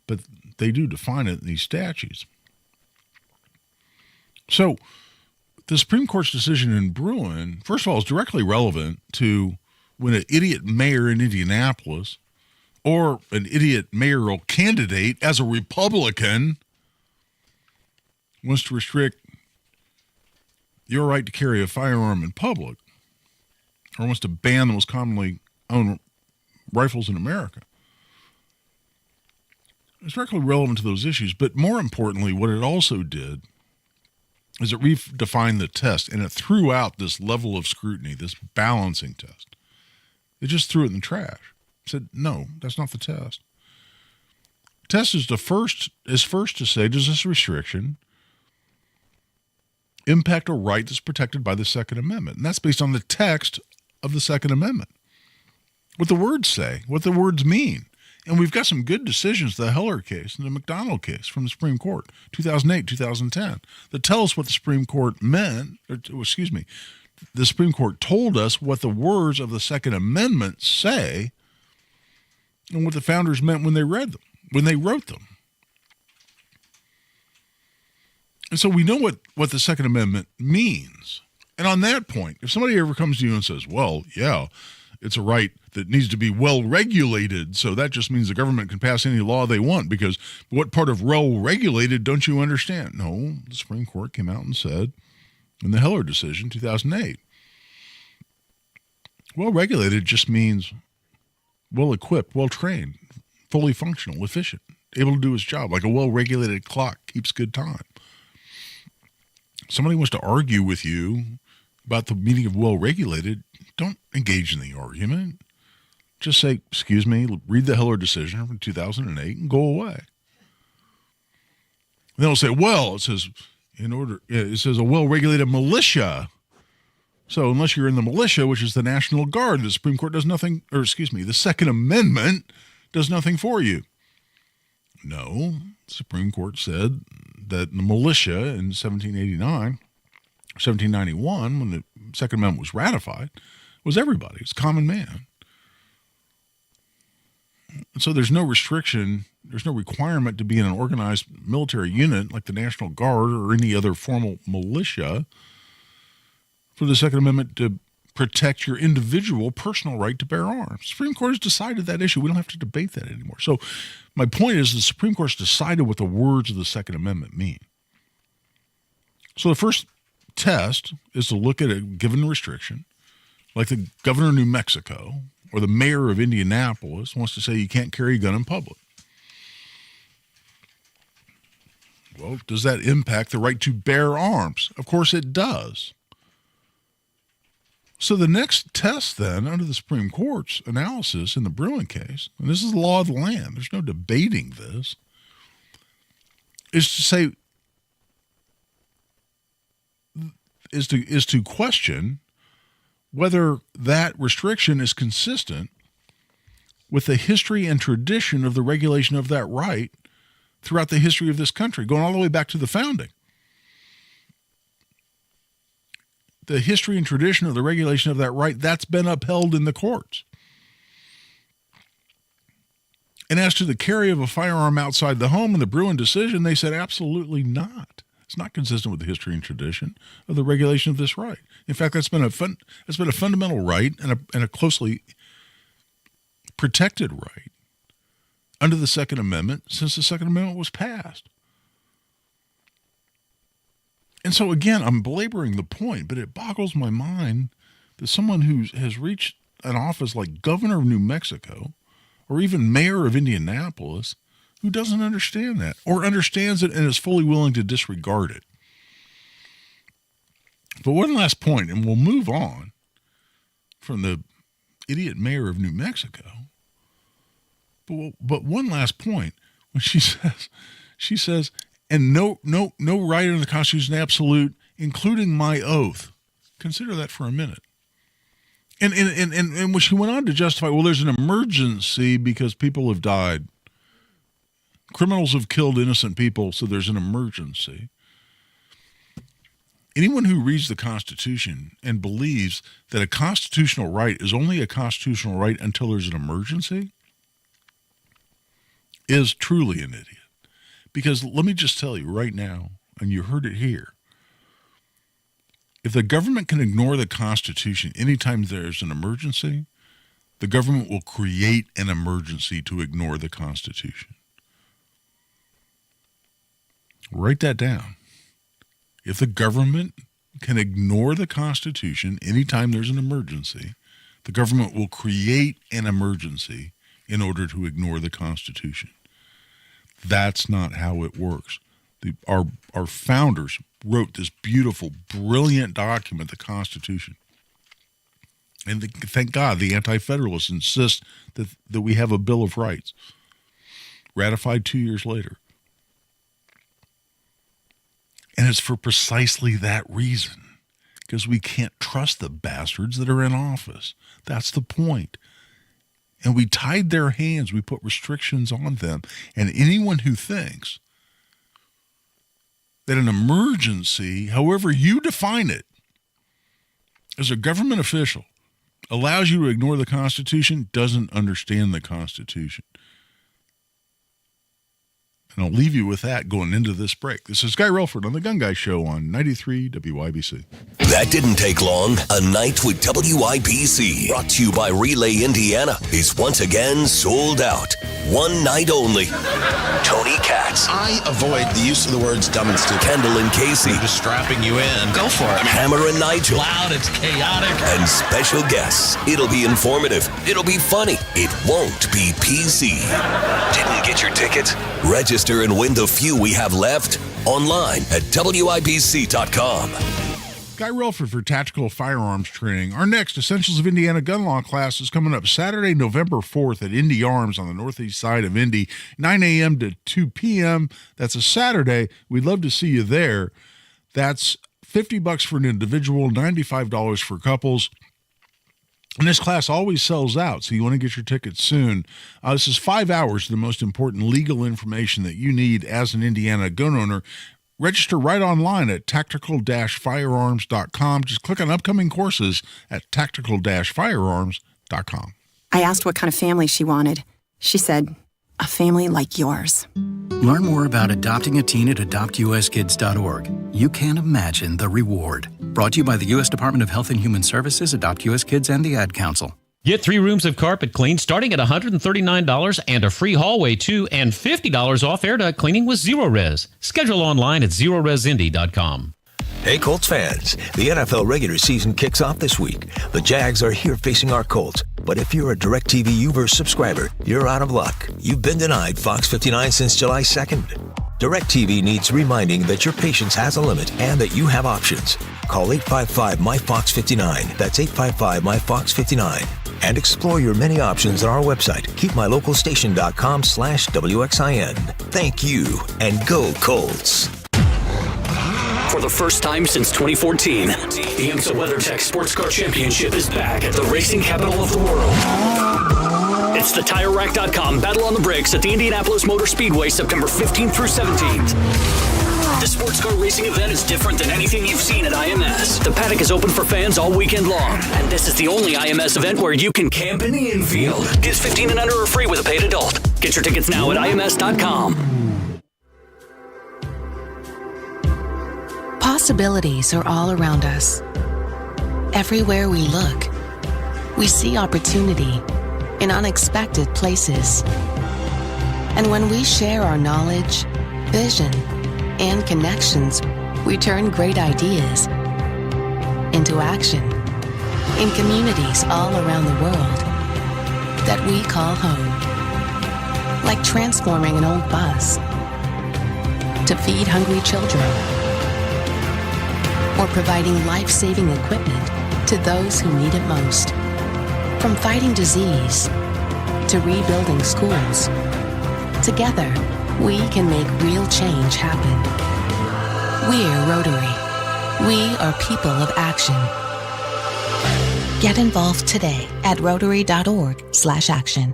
Speaker 7: But they do define it in these statutes. So the Supreme Court's decision in Bruin, first of all, is directly relevant to when an idiot mayor in Indianapolis or an idiot mayoral candidate as a Republican wants to restrict your right to carry a firearm in public or wants to ban the most commonly owned rifles in America. It's directly relevant to those issues, but more importantly, what it also did is it redefined the test, and it threw out this level of scrutiny, this balancing test. It just threw it in the trash. Said, no, that's not the test. The test is first to say, does this restriction impact a right that's protected by the Second Amendment? And that's based on the text of the Second Amendment. What the words say, what the words mean. And we've got some good decisions, the Heller case and the McDonald case from the Supreme Court, 2008, 2010, that tell us what the Supreme Court meant, the Supreme Court told us what the words of the Second Amendment say and what the founders meant when they read them, when they wrote them. And so we know what the Second Amendment means. And on that point, if somebody ever comes to you and says, well, yeah, it's a right that needs to be well regulated, so that just means the government can pass any law they want, because what part of well regulated don't you understand? No, the Supreme Court came out and said in the Heller decision, 2008, well regulated just means well equipped, well trained, fully functional, efficient, able to do his job, like a well regulated clock keeps good time. Somebody wants to argue with you about the meaning of well regulated, don't engage in the argument. Just say, excuse me, read the Heller decision from 2008 and go away. And they'll say, well, it says a well-regulated militia. So unless you're in the militia, which is the National Guard, the Supreme Court does nothing, the Second Amendment does nothing for you. No, the Supreme Court said that the militia in 1791, when the Second Amendment was ratified, was everybody. It's common man. And so there's no restriction, there's no requirement to be in an organized military unit like the National Guard or any other formal militia for the Second Amendment to protect your individual personal right to bear arms. The Supreme Court has decided that issue. We don't have to debate that anymore. So my point is the Supreme Court's decided what the words of the Second Amendment mean. So the first test is to look at a given restriction, like the governor of New Mexico or the mayor of Indianapolis wants to say you can't carry a gun in public. Well, does that impact the right to bear arms? Of course it does. So the next test then, under the Supreme Court's analysis in the Bruen case, and this is the law of the land, there's no debating this, is to say, is to question whether that restriction is consistent with the history and tradition of the regulation of that right throughout the history of this country, going all the way back to the founding. The history and tradition of the regulation of that right, that's been upheld in the courts. And as to the carry of a firearm outside the home in the Bruen decision, they said absolutely not. It's not consistent with the history and tradition of the regulation of this right. In fact, that's been a fundamental right and a closely protected right under the Second Amendment since the Second Amendment was passed. And so, again, I'm belaboring the point, but it boggles my mind that someone who has reached an office like governor of New Mexico or even mayor of Indianapolis who doesn't understand that or understands it and is fully willing to disregard it. But one last point, and we'll move on from the idiot mayor of New Mexico. But one last point, when she says, and no right in the Constitution absolute, including my oath. Consider that for a minute. And when she went on to justify, well, there's an emergency because people have died. Criminals have killed innocent people, so there's an emergency. Anyone who reads the Constitution and believes that a constitutional right is only a constitutional right until there's an emergency is truly an idiot. Because let me just tell you right now, and you heard it here, if the government can ignore the Constitution anytime there's an emergency, the government will create an emergency to ignore the Constitution. Write that down. If the government can ignore the Constitution anytime there's an emergency, the government will create an emergency in order to ignore the Constitution. That's not how it works. Our founders wrote this beautiful, brilliant document, the Constitution. And thank God the Anti-Federalists insist that we have a Bill of Rights, ratified 2 years later. And it's for precisely that reason, because we can't trust the bastards that are in office. That's the point. And we tied their hands. We put restrictions on them. And anyone who thinks that an emergency, however you define it, as a government official, allows you to ignore the Constitution, doesn't understand the Constitution. And I'll leave you with that going into this break. This is Guy Relford on The Gun Guy Show on 93 WIBC.
Speaker 6: That didn't take long. A Night with WIBC, brought to you by Relay Indiana, is once again sold out. One night only. Tony Katz.
Speaker 4: I avoid the use of the words dumb and stupid.
Speaker 6: Kendall and Casey.
Speaker 4: I'm just strapping you in. Go for it.
Speaker 6: Hammer and Nigel.
Speaker 4: Loud, it's chaotic.
Speaker 6: And special guests. It'll be informative. It'll be funny. It won't be PC. Didn't get your tickets? Register and win the few we have left online at WIBC.com.
Speaker 7: Guy Relford for Tactical Firearms Training. Our next Essentials of Indiana Gun Law class is coming up Saturday, November 4th at Indy Arms on the northeast side of Indy, 9 a.m. to 2 p.m. That's a Saturday. We'd love to see you there. That's $50 for an individual, $95 for couples. And this class always sells out, so you want to get your tickets soon. This is 5 hours of the most important legal information that you need as an Indiana gun owner. Register right online at tactical-firearms.com. Just click on upcoming courses at tactical-firearms.com.
Speaker 26: I asked what kind of family she wanted. She said, a family like yours.
Speaker 5: Learn more about adopting a teen at adoptuskids.org. You can't imagine the reward. Brought to you by the U.S. Department of Health and Human Services, Adopt U.S. Kids, and the Ad Council.
Speaker 8: Get 3 rooms of carpet cleaned starting at $139 and a free hallway too, and $50 off air duct cleaning with Zero Res. Schedule online at ZeroResIndy.com.
Speaker 9: Hey, Colts fans, the NFL regular season kicks off this week. The Jags are here facing our Colts. But if you're a DirecTV Uverse subscriber, you're out of luck. You've been denied Fox 59 since July 2nd. DirecTV needs reminding that your patience has a limit and that you have options. Call 855-MY-FOX-59. That's 855-MY-FOX-59. And explore your many options on our website, keepmylocalstation.com/WXIN. Thank you, and go Colts.
Speaker 10: For the first time since 2014, the IMSA WeatherTech Sports Car Championship is back at the racing capital of the world. It's the TireRack.com Battle on the Brakes at the Indianapolis Motor Speedway, September 15th through 17th. The sports car racing event is different than anything you've seen at IMS. The paddock is open for fans all weekend long, and this is the only IMS event where you can camp in the infield. Kids 15 and under are free with a paid adult. Get your tickets now at IMS.com.
Speaker 11: Possibilities are all around us. Everywhere we look, we see opportunity in unexpected places. And when we share our knowledge, vision, and connections, we turn great ideas into action in communities all around the world that we call home. Like transforming an old bus to feed hungry children, or providing life-saving equipment to those who need it most. From fighting disease to rebuilding schools, together, we can make real change happen. We're Rotary. We are people of action. Get involved today at Rotary.org/action.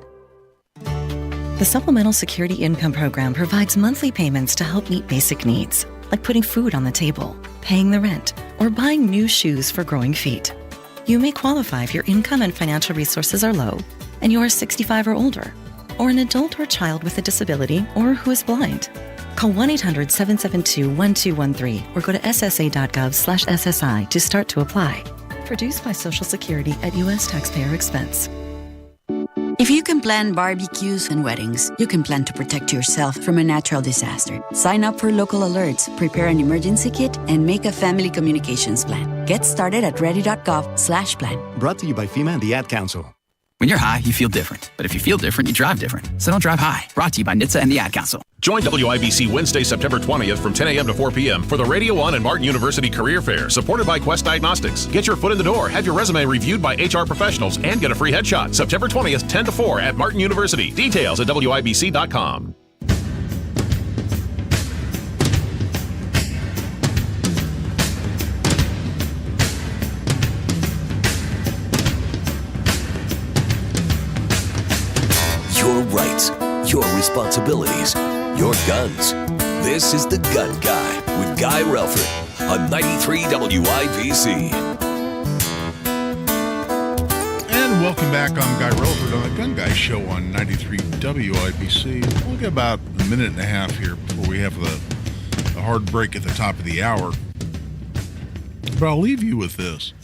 Speaker 12: The Supplemental Security Income Program provides monthly payments to help meet basic needs, like putting food on the table, paying the rent, or buying new shoes for growing feet. You may qualify if your income and financial resources are low, and you are 65 or older, or an adult or child with a disability, or who is blind. Call 1-800-772-1213 or go to ssa.gov/SSI to start to apply. Produced by Social Security at U.S. taxpayer expense.
Speaker 13: If you can plan barbecues and weddings, you can plan to protect yourself from a natural disaster. Sign up for local alerts, prepare an emergency kit, and make a family communications plan. Get started at ready.gov/plan.
Speaker 14: Brought to you by FEMA and the Ad Council.
Speaker 15: When you're high, you feel different. But if you feel different, you drive different. So don't drive high. Brought to you by NHTSA and the Ad Council.
Speaker 16: Join WIBC Wednesday, September 20th from 10 a.m. to 4 p.m. for the Radio 1 and Martin University Career Fair, supported by Quest Diagnostics. Get your foot in the door, have your resume reviewed by HR professionals, and get a free headshot. September 20th, 10 to 4 at Martin University. Details at WIBC.com.
Speaker 6: your responsibilities, your guns. This is The Gun Guy with Guy Relford on 93 WIBC.
Speaker 7: And welcome back. I'm Guy Relford on The Gun Guy Show on 93 WIBC. We'll get about a minute and a half here before we have the hard break at the top of the hour. But I'll leave you with this.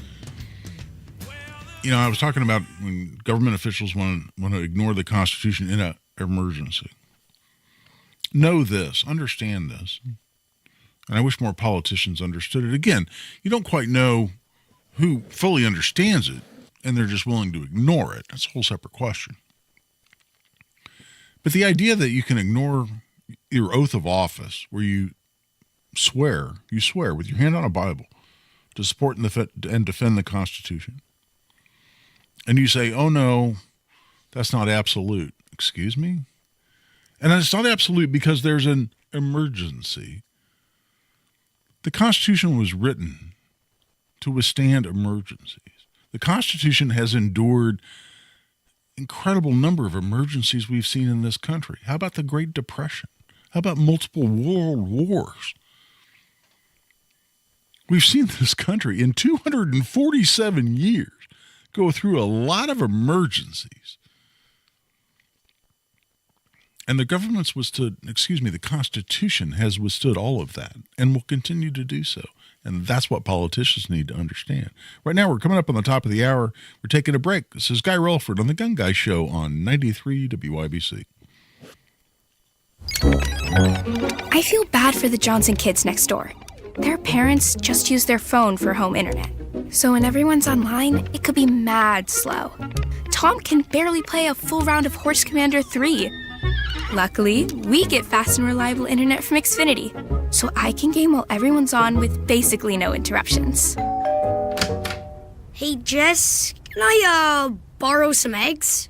Speaker 7: You know, I was talking about when government officials want to ignore the Constitution in an emergency. Know this, understand this. And I wish more politicians understood it. Again, you don't quite know who fully understands it, and they're just willing to ignore it. That's a whole separate question. But the idea that you can ignore your oath of office, where you swear with your hand on a Bible to support and defend the Constitution, and you say, oh no, that's not absolute. Excuse me? And it's not absolute because there's an emergency. The Constitution was written to withstand emergencies. The Constitution has endured incredible number of emergencies we've seen in this country. How about the Great Depression? How about multiple world wars? We've seen this country in 247 years go through a lot of emergencies. And the the Constitution has withstood all of that and will continue to do so. And that's what politicians need to understand. Right now, we're coming up on the top of the hour. We're taking a break. This is Guy Relford on The Gun Guy Show on 93 WIBC.
Speaker 1: I feel bad for the Johnson kids next door. Their parents just use their phone for home internet. So when everyone's online, it could be mad slow. Tom can barely play a full round of Horse Commander 3. Luckily, we get fast and reliable internet from Xfinity, so I can game while everyone's on with basically no interruptions.
Speaker 2: Hey, Jess, can I, borrow some eggs?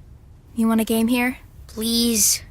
Speaker 1: You want a game here?
Speaker 2: Please.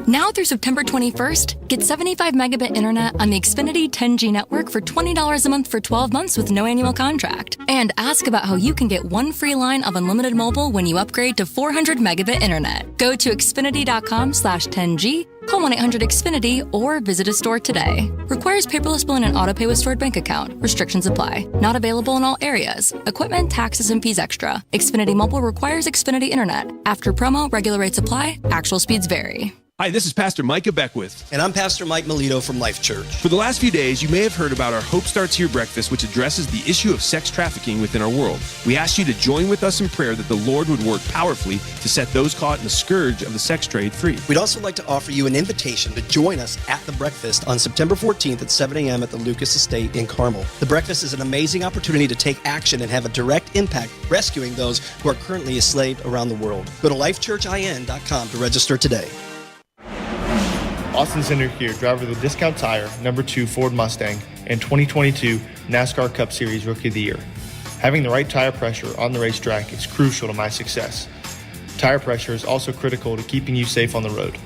Speaker 17: Now through September 21st, get 75 megabit internet on the Xfinity 10G network for $20 a month for 12 months with no annual contract. And ask about how you can get one free line of unlimited mobile when you upgrade to 400 megabit internet. Go to Xfinity.com/10G, call 1-800-XFINITY, or visit a store today. Requires paperless billing and autopay with stored bank account. Restrictions apply. Not available in all areas. Equipment, taxes, and fees extra. Xfinity Mobile requires Xfinity Internet. After promo, regular rates apply. Actual speeds vary.
Speaker 18: Hi, this is Pastor Micah Beckwith.
Speaker 19: And I'm Pastor Mike Melito from Life Church.
Speaker 18: For the last few days, you may have heard about our Hope Starts Here breakfast, which addresses the issue of sex trafficking within our world. We ask you to join with us in prayer that the Lord would work powerfully to set those caught in the scourge of the sex trade free.
Speaker 19: We'd also like to offer you an invitation to join us at the breakfast on September 14th at 7 a.m. at the Lucas Estate in Carmel. The breakfast is an amazing opportunity to take action and have a direct impact rescuing those who are currently enslaved around the world. Go to lifechurchin.com to register today.
Speaker 20: Austin Zender here, driver of the Discount Tire, number 2 Ford Mustang, and 2022 NASCAR Cup Series Rookie of the Year. Having the right tire pressure on the racetrack is crucial to my success. Tire pressure is also critical to keeping you safe on the road.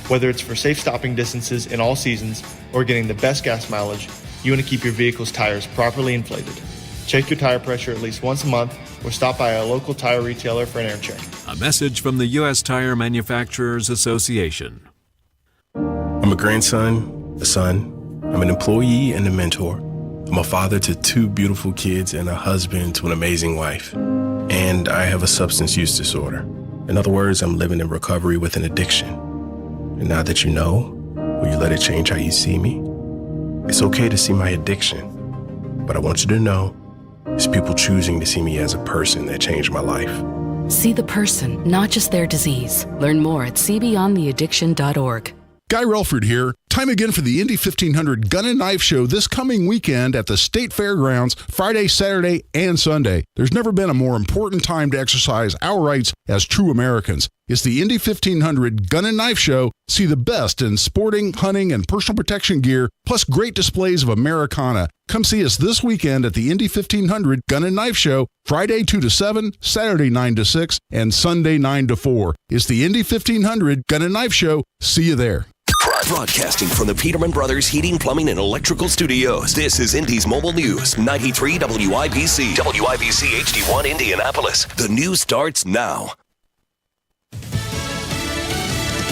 Speaker 20: Whether it's for safe stopping distances in all seasons or getting the best gas mileage, you want to keep your vehicle's tires properly inflated. Check your tire pressure at least once a month or stop by a local tire retailer for an air check.
Speaker 21: A message from the U.S. Tire Manufacturers Association.
Speaker 22: I'm a grandson, a son, I'm an employee and a mentor. I'm a father to 2 beautiful kids and a husband to an amazing wife. And I have a substance use disorder. In other words, I'm living in recovery with an addiction. And now that you know, will you let it change how you see me? It's okay to see my addiction, but I want you to know it's people choosing to see me as a person that changed my life.
Speaker 23: See the person, not just their disease. Learn more at cbeyondtheaddiction.org.
Speaker 3: Guy Relford here. Time again for the Indy 1500 Gun and Knife Show this coming weekend at the State Fairgrounds, Friday, Saturday, and Sunday. There's never been a more important time to exercise our rights as true Americans. It's the Indy 1500 Gun and Knife Show. See the best in sporting, hunting, and personal protection gear, plus great displays of Americana. Come see us this weekend at the Indy 1500 Gun and Knife Show, Friday 2 to 7, Saturday 9 to 6, and Sunday 9 to 4. It's the Indy 1500 Gun and Knife Show. See you there.
Speaker 6: Broadcasting from the Peterman Brothers Heating, Plumbing, and Electrical Studios, this is Indy's Mobile News, 93 WIBC. WIBC HD1 Indianapolis. The news starts now.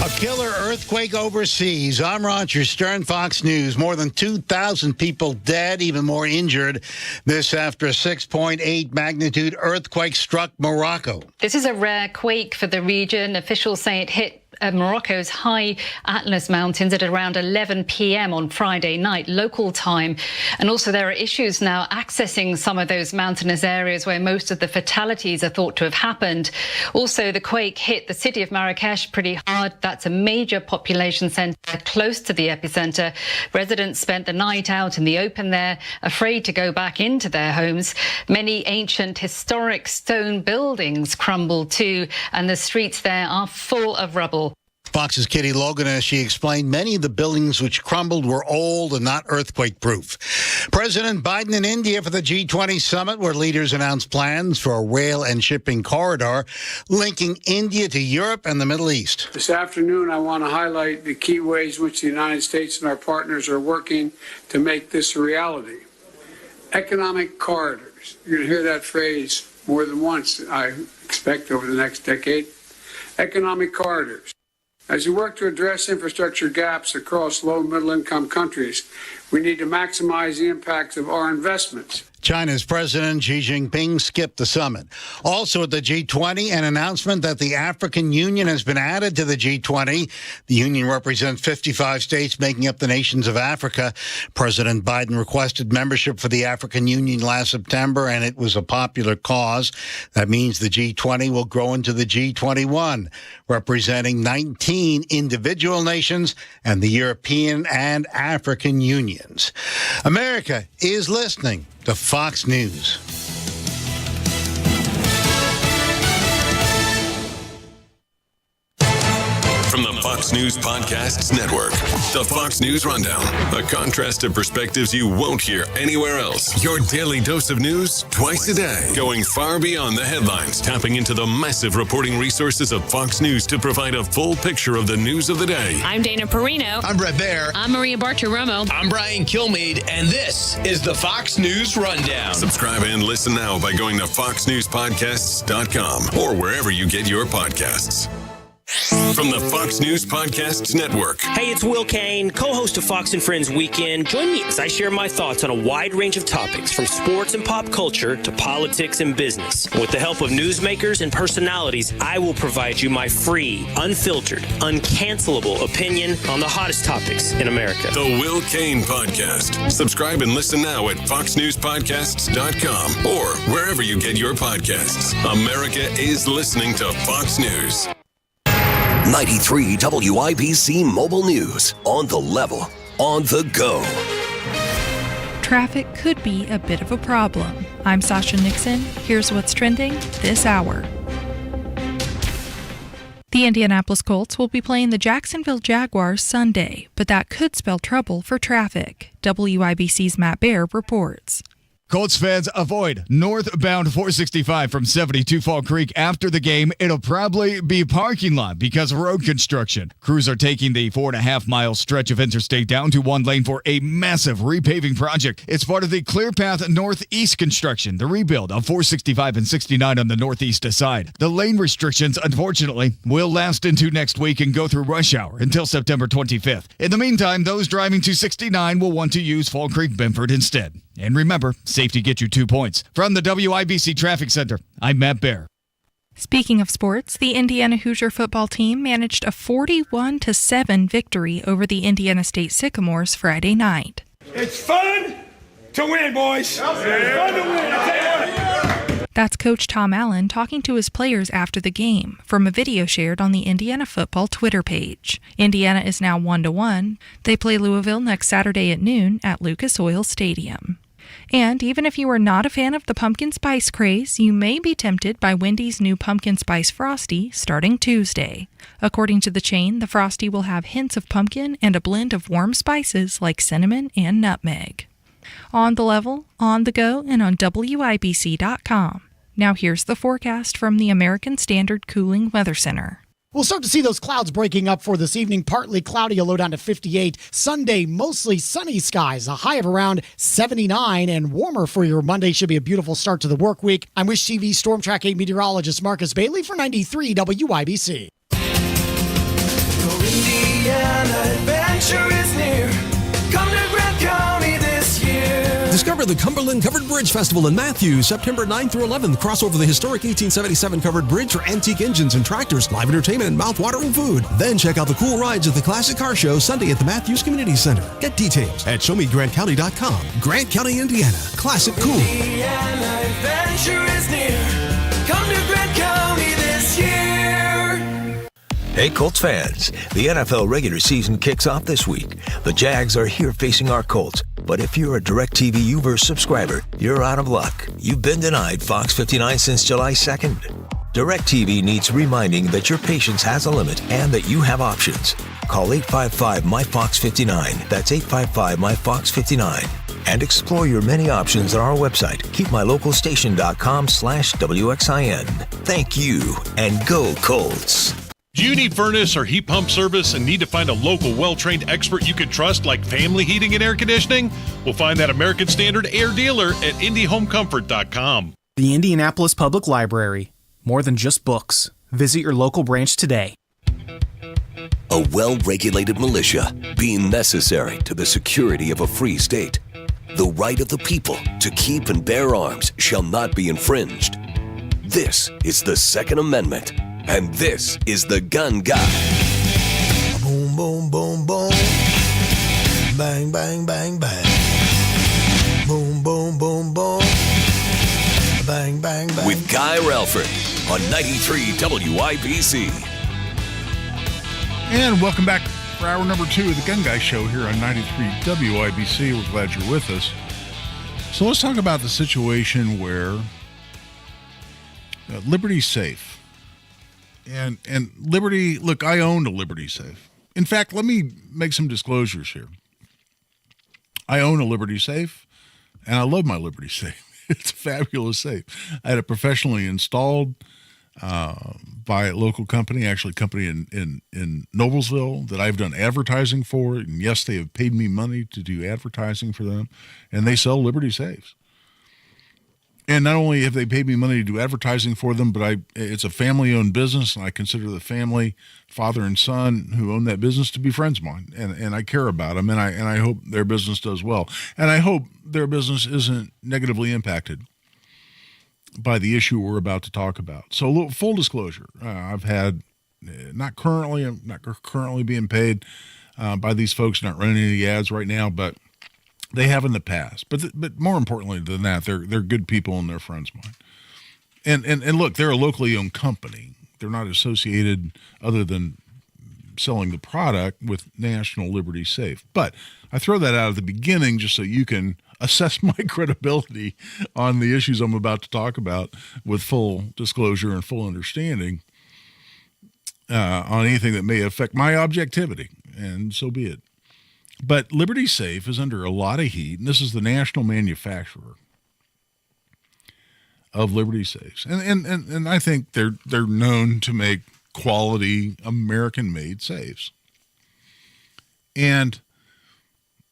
Speaker 4: A killer earthquake overseas. I'm Roger Stern, Fox News. More than 2,000 people dead, even more injured. This after a 6.8 magnitude earthquake struck Morocco.
Speaker 5: This is a rare quake for the region. Officials say it hit Morocco's high Atlas Mountains at around 11 p.m. on Friday night, local time. And also there are issues now accessing some of those mountainous areas where most of the fatalities are thought to have happened. Also, the quake hit the city of Marrakesh pretty hard. That's a major population centre close to the epicenter. Residents spent the night out in the open there, afraid to go back into their homes. Many ancient historic stone buildings crumbled too, and the streets there are full of rubble.
Speaker 4: Fox's Kitty Logan, as she explained, many of the buildings which crumbled were old and not earthquake-proof. President Biden in India for the G20 summit, where leaders announced plans for a rail and shipping corridor linking India to Europe and the Middle East.
Speaker 8: This afternoon, I want to highlight the key ways in which the United States and our partners are working to make this a reality. Economic corridors. You're going to hear that phrase more than once, I expect, over the next decade. Economic corridors. As we work to address infrastructure gaps across low- and middle-income countries, we need to maximize the impact of our investments.
Speaker 4: China's President Xi Jinping skipped the summit. Also at the G20, an announcement that the African Union has been added to the G20. The union represents 55 states making up the nations of Africa. President Biden requested membership for the African Union last September, and it was a popular cause. That means the G20 will grow into the G21, representing 19 individual nations and the European and African unions. America is listening to Fox News.
Speaker 24: From the Fox News Podcasts Network, the Fox News Rundown, a contrast of perspectives you won't hear anywhere else. Your daily dose of news twice a day, going far beyond the headlines, tapping into the massive reporting resources of Fox News to provide a full picture of the news of the day.
Speaker 25: I'm Dana Perino.
Speaker 26: I'm Brett Baer.
Speaker 25: I'm Maria Bartiromo.
Speaker 26: I'm Brian Kilmeade, and this is the Fox News Rundown.
Speaker 24: Subscribe and listen now by going to foxnewspodcasts.com or wherever you get your podcasts. From the Fox News Podcasts Network.
Speaker 27: Hey, it's Will Kane, co-host of Fox and Friends Weekend. Join me as I share my thoughts on a wide range of topics, from sports and pop culture to politics and business. With the help of newsmakers and personalities, I will provide you my free, unfiltered, uncancelable opinion on the hottest topics in America.
Speaker 24: The Will Kane Podcast. Subscribe and listen now at foxnewspodcasts.com or wherever you get your podcasts. America is listening to Fox News.
Speaker 6: 93 WIBC Mobile News. On the level, on the go.
Speaker 28: Traffic could be a bit of a problem. I'm Sasha Nixon. Here's what's trending this hour. The Indianapolis Colts will be playing the Jacksonville Jaguars Sunday, but that could spell trouble for traffic. WIBC's Matt Baer reports.
Speaker 29: Colts fans, avoid northbound 465 from 72 Fall Creek after the game. It'll probably be parking lot because of road construction. Crews are taking the 4.5-mile stretch of interstate down to one lane for a massive repaving project. It's part of the Clear Path Northeast construction, the rebuild of 465 and 69 on the northeast side. The lane restrictions, unfortunately, will last into next week and go through rush hour until September 25th. In the meantime, those driving to 69 will want to use Fall Creek Benford instead. And remember, safety gets you 2 points. From the WIBC Traffic Center, I'm Matt Baer.
Speaker 28: Speaking of sports, the Indiana Hoosier football team managed a 41-7 victory over the Indiana State Sycamores Friday night.
Speaker 30: It's fun to win, boys. It's fun to win. I tell you what.
Speaker 28: That's Coach Tom Allen talking to his players after the game from a video shared on the Indiana football Twitter page. Indiana is now 1-1. They play Louisville next Saturday at noon at Lucas Oil Stadium. And even if you are not a fan of the pumpkin spice craze, you may be tempted by Wendy's new Pumpkin Spice Frosty starting Tuesday. According to the chain, the Frosty will have hints of pumpkin and a blend of warm spices like cinnamon and nutmeg. On the level, on the go, and on WIBC.com. Now here's the forecast from the American Standard Cooling Weather Center.
Speaker 31: We'll start to see those clouds breaking up for this evening. Partly cloudy, a low down to 58. Sunday, mostly sunny skies, a high of around 79, and warmer for your Monday. Should be a beautiful start to the work week. I'm Wish TV Storm Track 8 meteorologist Marcus Bailey for 93 WIBC.
Speaker 1: Indiana adventure is near. Come to Grant County this year.
Speaker 2: Discover the Cumberland Covered Bridge Festival in Matthews, September 9th through 11th. Cross over the historic 1877 covered bridge for antique engines and tractors, live entertainment, and mouth-watering food. Then check out the cool rides at the Classic Car Show Sunday at the Matthews Community Center. Get details at showmegrantcounty.com. Grant County, Indiana. Classic cool.
Speaker 1: Indiana adventure is near. Come to Grant County this year.
Speaker 7: Hey, Colts fans, the NFL regular season kicks off this week. The Jags are here facing our Colts, but if you're a DirecTV Uverse subscriber, you're out of luck. You've been denied Fox 59 since July 2nd. DirecTV needs reminding that your patience has a limit and that you have options. Call 855-MY-FOX-59. That's 855-MY-FOX-59. And explore your many options on our website, keepmylocalstation.com/WXIN. Thank you, and go Colts.
Speaker 9: Do you need furnace or heat pump service and need to find a local well-trained expert you can trust like Family Heating and Air Conditioning? We'll find that American Standard air dealer at IndyHomeComfort.com.
Speaker 10: The Indianapolis Public Library. More than just books. Visit your local branch today.
Speaker 6: A well-regulated militia being necessary to the security of a free state. The right of the people to keep and bear arms shall not be infringed. This is the Second Amendment. And this is the Gun Guy.
Speaker 11: Boom, boom, boom, boom. Bang, bang, bang, bang. Boom, boom, boom, boom. Bang, bang, bang.
Speaker 6: With Guy Relford on 93 WIBC.
Speaker 3: And welcome back for hour number 2 of the Gun Guy Show here on 93 WIBC. We're glad you're with us. So let's talk about the situation where Liberty Safe. And Liberty, look, I owned a Liberty Safe. In fact, let me make some disclosures here. I own a Liberty Safe, and I love my Liberty Safe. It's a fabulous safe. I had it professionally installed by a local company, actually a company in Noblesville that I've done advertising for. And yes, they have paid me money to do advertising for them, and they sell Liberty Safes. And not only have they paid me money to do advertising for them, but it's a family-owned business, and I consider the family, father and son, who own that business to be friends of mine, and I care about them, and I hope their business does well. And I hope their business isn't negatively impacted by the issue we're about to talk about. So, full disclosure, I've had, I'm not currently being paid by these folks, not running any ads right now, but they have in the past, but more importantly than that, they're good people and they're friends of mine. And look, they're a locally owned company. They're not associated, other than selling the product, with National Liberty Safe. But I throw that out at the beginning just so you can assess my credibility on the issues I'm about to talk about with full disclosure and full understanding on anything that may affect my objectivity, and so be it. But Liberty Safe is under a lot of heat, and this is the national manufacturer of Liberty Safes. And I think they're known to make quality American-made safes. And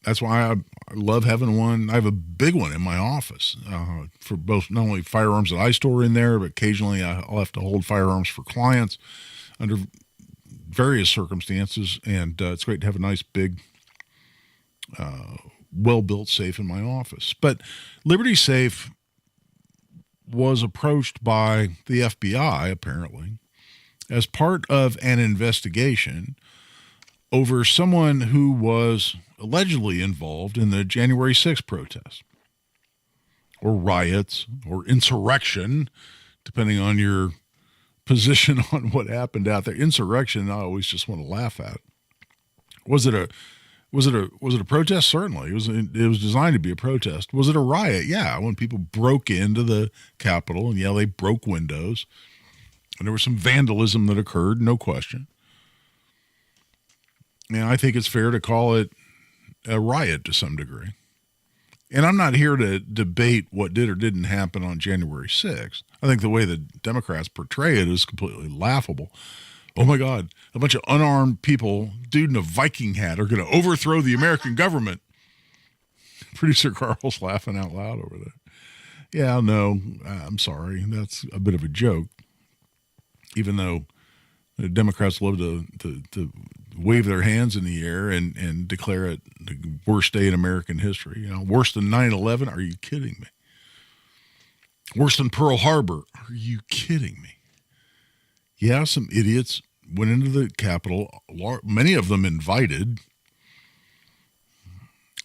Speaker 3: that's why I love having one. I have a big one in my office for both, not only firearms that I store in there, but occasionally I'll have to hold firearms for clients under various circumstances. And it's great to have a nice big well-built safe in my office. But Liberty Safe was approached by the FBI, apparently, as part of an investigation over someone who was allegedly involved in the January 6th protests, or riots, or insurrection, depending on your position on what happened out there. Insurrection, I always just want to laugh at. Was it a protest? Certainly. It was designed to be a protest. Was it a riot? Yeah, when people broke into the Capitol, and they broke windows, and there was some vandalism that occurred, no question. And I think it's fair to call it a riot to some degree. And I'm not here to debate what did or didn't happen on January 6th. I think the way the Democrats portray it is completely laughable. Oh my God, a bunch of unarmed people, dude in a Viking hat, are going to overthrow the American government. Producer Carl's laughing out loud over there. Yeah, no, I'm sorry. That's a bit of a joke. Even though the Democrats love to wave their hands in the air and declare it the worst day in American history. You know, worse than 9/11? Are you kidding me? Worse than Pearl Harbor? Are you kidding me? Yeah, some idiots went into the Capitol, many of them invited,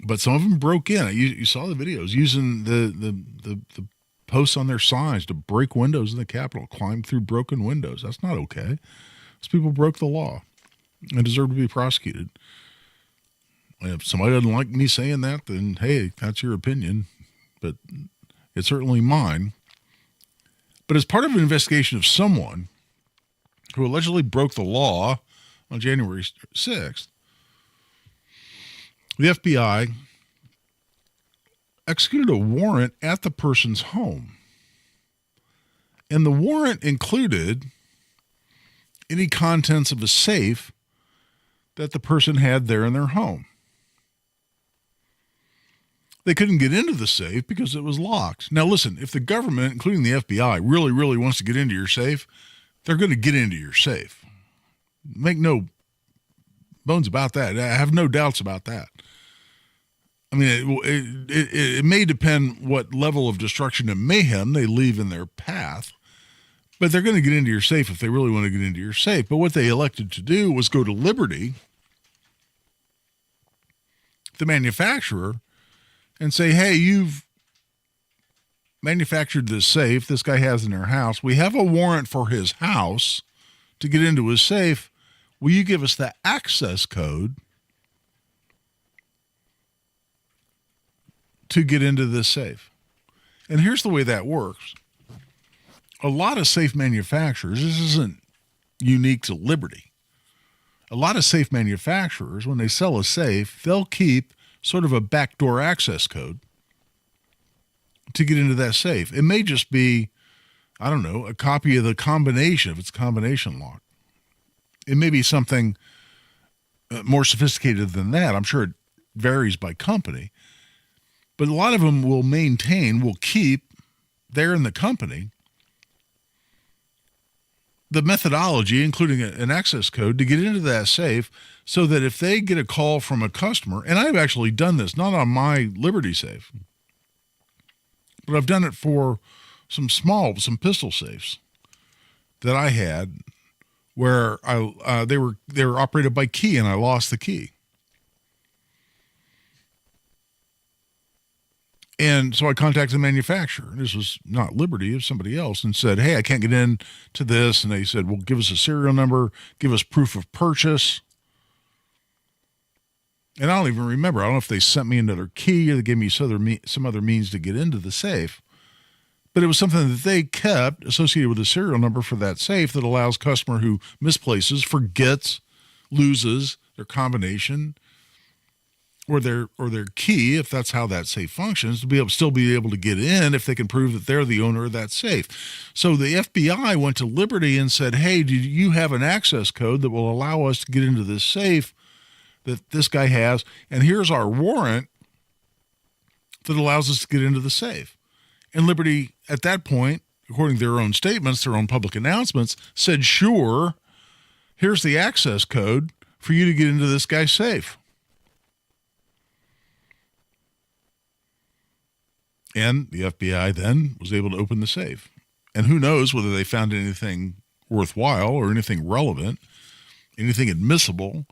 Speaker 3: but some of them broke in. You saw the videos using the posts on their signs to break windows in the Capitol, climb through broken windows. That's not okay. Those people broke the law and deserve to be prosecuted. And if somebody doesn't like me saying that, then hey, that's your opinion, but it's certainly mine. But as part of an investigation of someone who allegedly broke the law on January 6th, the FBI executed a warrant at the person's home. And the warrant included any contents of a safe that the person had there in their home. They couldn't get into the safe because it was locked. Now listen, if the government, including the FBI, really, really wants to get into your safe, they're going to get into your safe. Make no bones about that. I have no doubts about that. I mean, it may depend what level of destruction and mayhem they leave in their path, but they're going to get into your safe if they really want to get into your safe. But what they elected to do was go to Liberty, the manufacturer, and say, hey, you've manufactured this safe this guy has in their house. We have a warrant for his house to get into his safe. Will you give us the access code to get into this safe? And here's the way that works. A lot of safe manufacturers, this isn't unique to Liberty. A lot of safe manufacturers, when they sell a safe, they'll keep sort of a backdoor access code to get into that safe. It may just be, I don't know, a copy of the combination, if it's a combination lock. It may be something more sophisticated than that. I'm sure it varies by company. But a lot of them will keep there in the company the methodology, including an access code, to get into that safe so that if they get a call from a customer, and I've actually done this, not on my Liberty safe, but I've done it for some pistol safes that I had where they were operated by key and I lost the key. And so I contacted the manufacturer. This was not Liberty, it was somebody else, and said, hey, I can't get into this. And they said, well, give us a serial number, give us proof of purchase. And I don't even remember. I don't know if they sent me another key or they gave me some other means to get into the safe. But it was something that they kept associated with a serial number for that safe that allows customer who misplaces, forgets, loses their combination, or their key, if that's how that safe functions, to still be able to get in if they can prove that they're the owner of that safe. So the FBI went to Liberty and said, hey, do you have an access code that will allow us to get into this safe that this guy has? And here's our warrant that allows us to get into the safe. And Liberty, at that point, according to their own statements, their own public announcements, said, sure, here's the access code for you to get into this guy's safe. And the FBI then was able to open the safe. And who knows whether they found anything worthwhile or anything relevant, anything admissible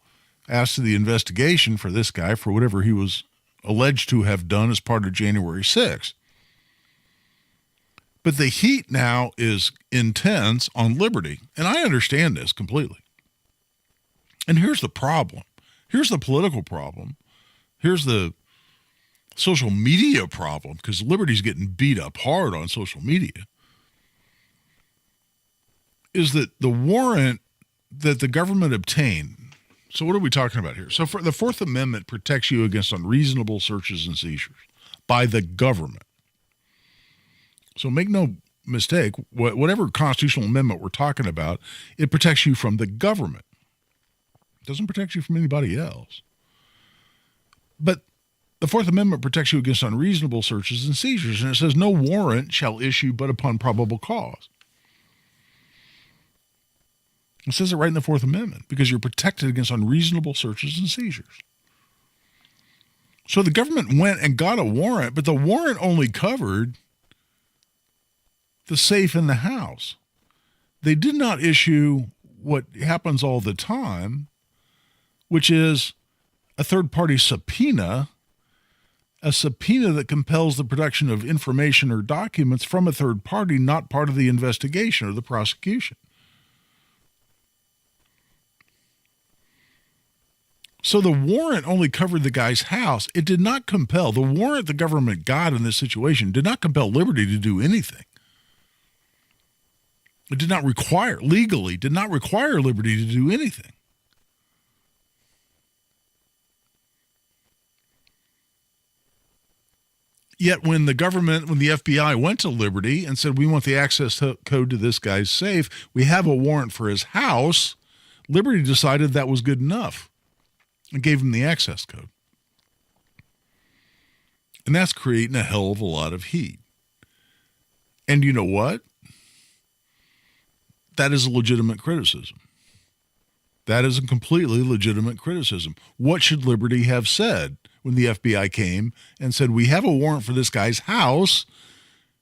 Speaker 3: as to the investigation for this guy for whatever he was alleged to have done as part of January 6th. But the heat now is intense on Liberty. And I understand this completely. And here's the problem. Here's the political problem. Here's the social media problem, because Liberty's getting beat up hard on social media, is that the warrant that the government obtained. So what are we talking about here? So for the Fourth Amendment protects you against unreasonable searches and seizures by the government. So make no mistake, whatever constitutional amendment we're talking about, it protects you from the government. It doesn't protect you from anybody else. But the Fourth Amendment protects you against unreasonable searches and seizures, and it says no warrant shall issue but upon probable cause. It says it right in the Fourth Amendment, because you're protected against unreasonable searches and seizures. So the government went and got a warrant, but the warrant only covered the safe in the house. They did not issue what happens all the time, which is a third-party subpoena, a subpoena that compels the production of information or documents from a third party, not part of the investigation or the prosecution. So the warrant only covered the guy's house. It did not compel, the warrant the government got in this situation did not compel Liberty to do anything. It did not require, legally, did not require Liberty to do anything. Yet when the FBI went to Liberty and said, we want the access code to this guy's safe, we have a warrant for his house, Liberty decided that was good enough and gave him the access code. And that's creating a hell of a lot of heat. And you know what? That is a legitimate criticism. That is a completely legitimate criticism. What should Liberty have said when the FBI came and said, we have a warrant for this guy's house?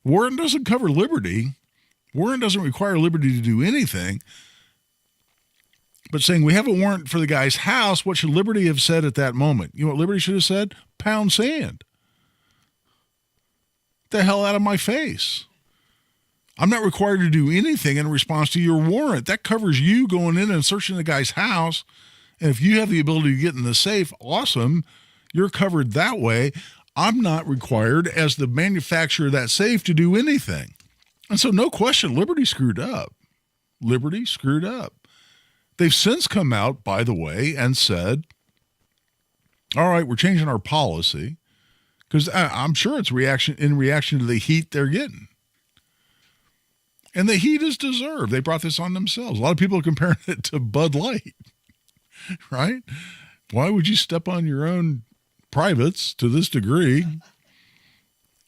Speaker 3: Warrant doesn't cover Liberty. Warrant doesn't require Liberty to do anything. But saying we have a warrant for the guy's house, what should Liberty have said at that moment? You know what Liberty should have said? Pound sand. Get the hell out of my face. I'm not required to do anything in response to your warrant. That covers you going in and searching the guy's house. And if you have the ability to get in the safe, awesome. You're covered that way. I'm not required as the manufacturer of that safe to do anything. And so no question, Liberty screwed up. Liberty screwed up. They've since come out, by the way, and said, all right, we're changing our policy, because I'm sure it's in reaction to the heat they're getting. And the heat is deserved. They brought this on themselves. A lot of people are comparing it to Bud Light, right? Why would you step on your own privates to this degree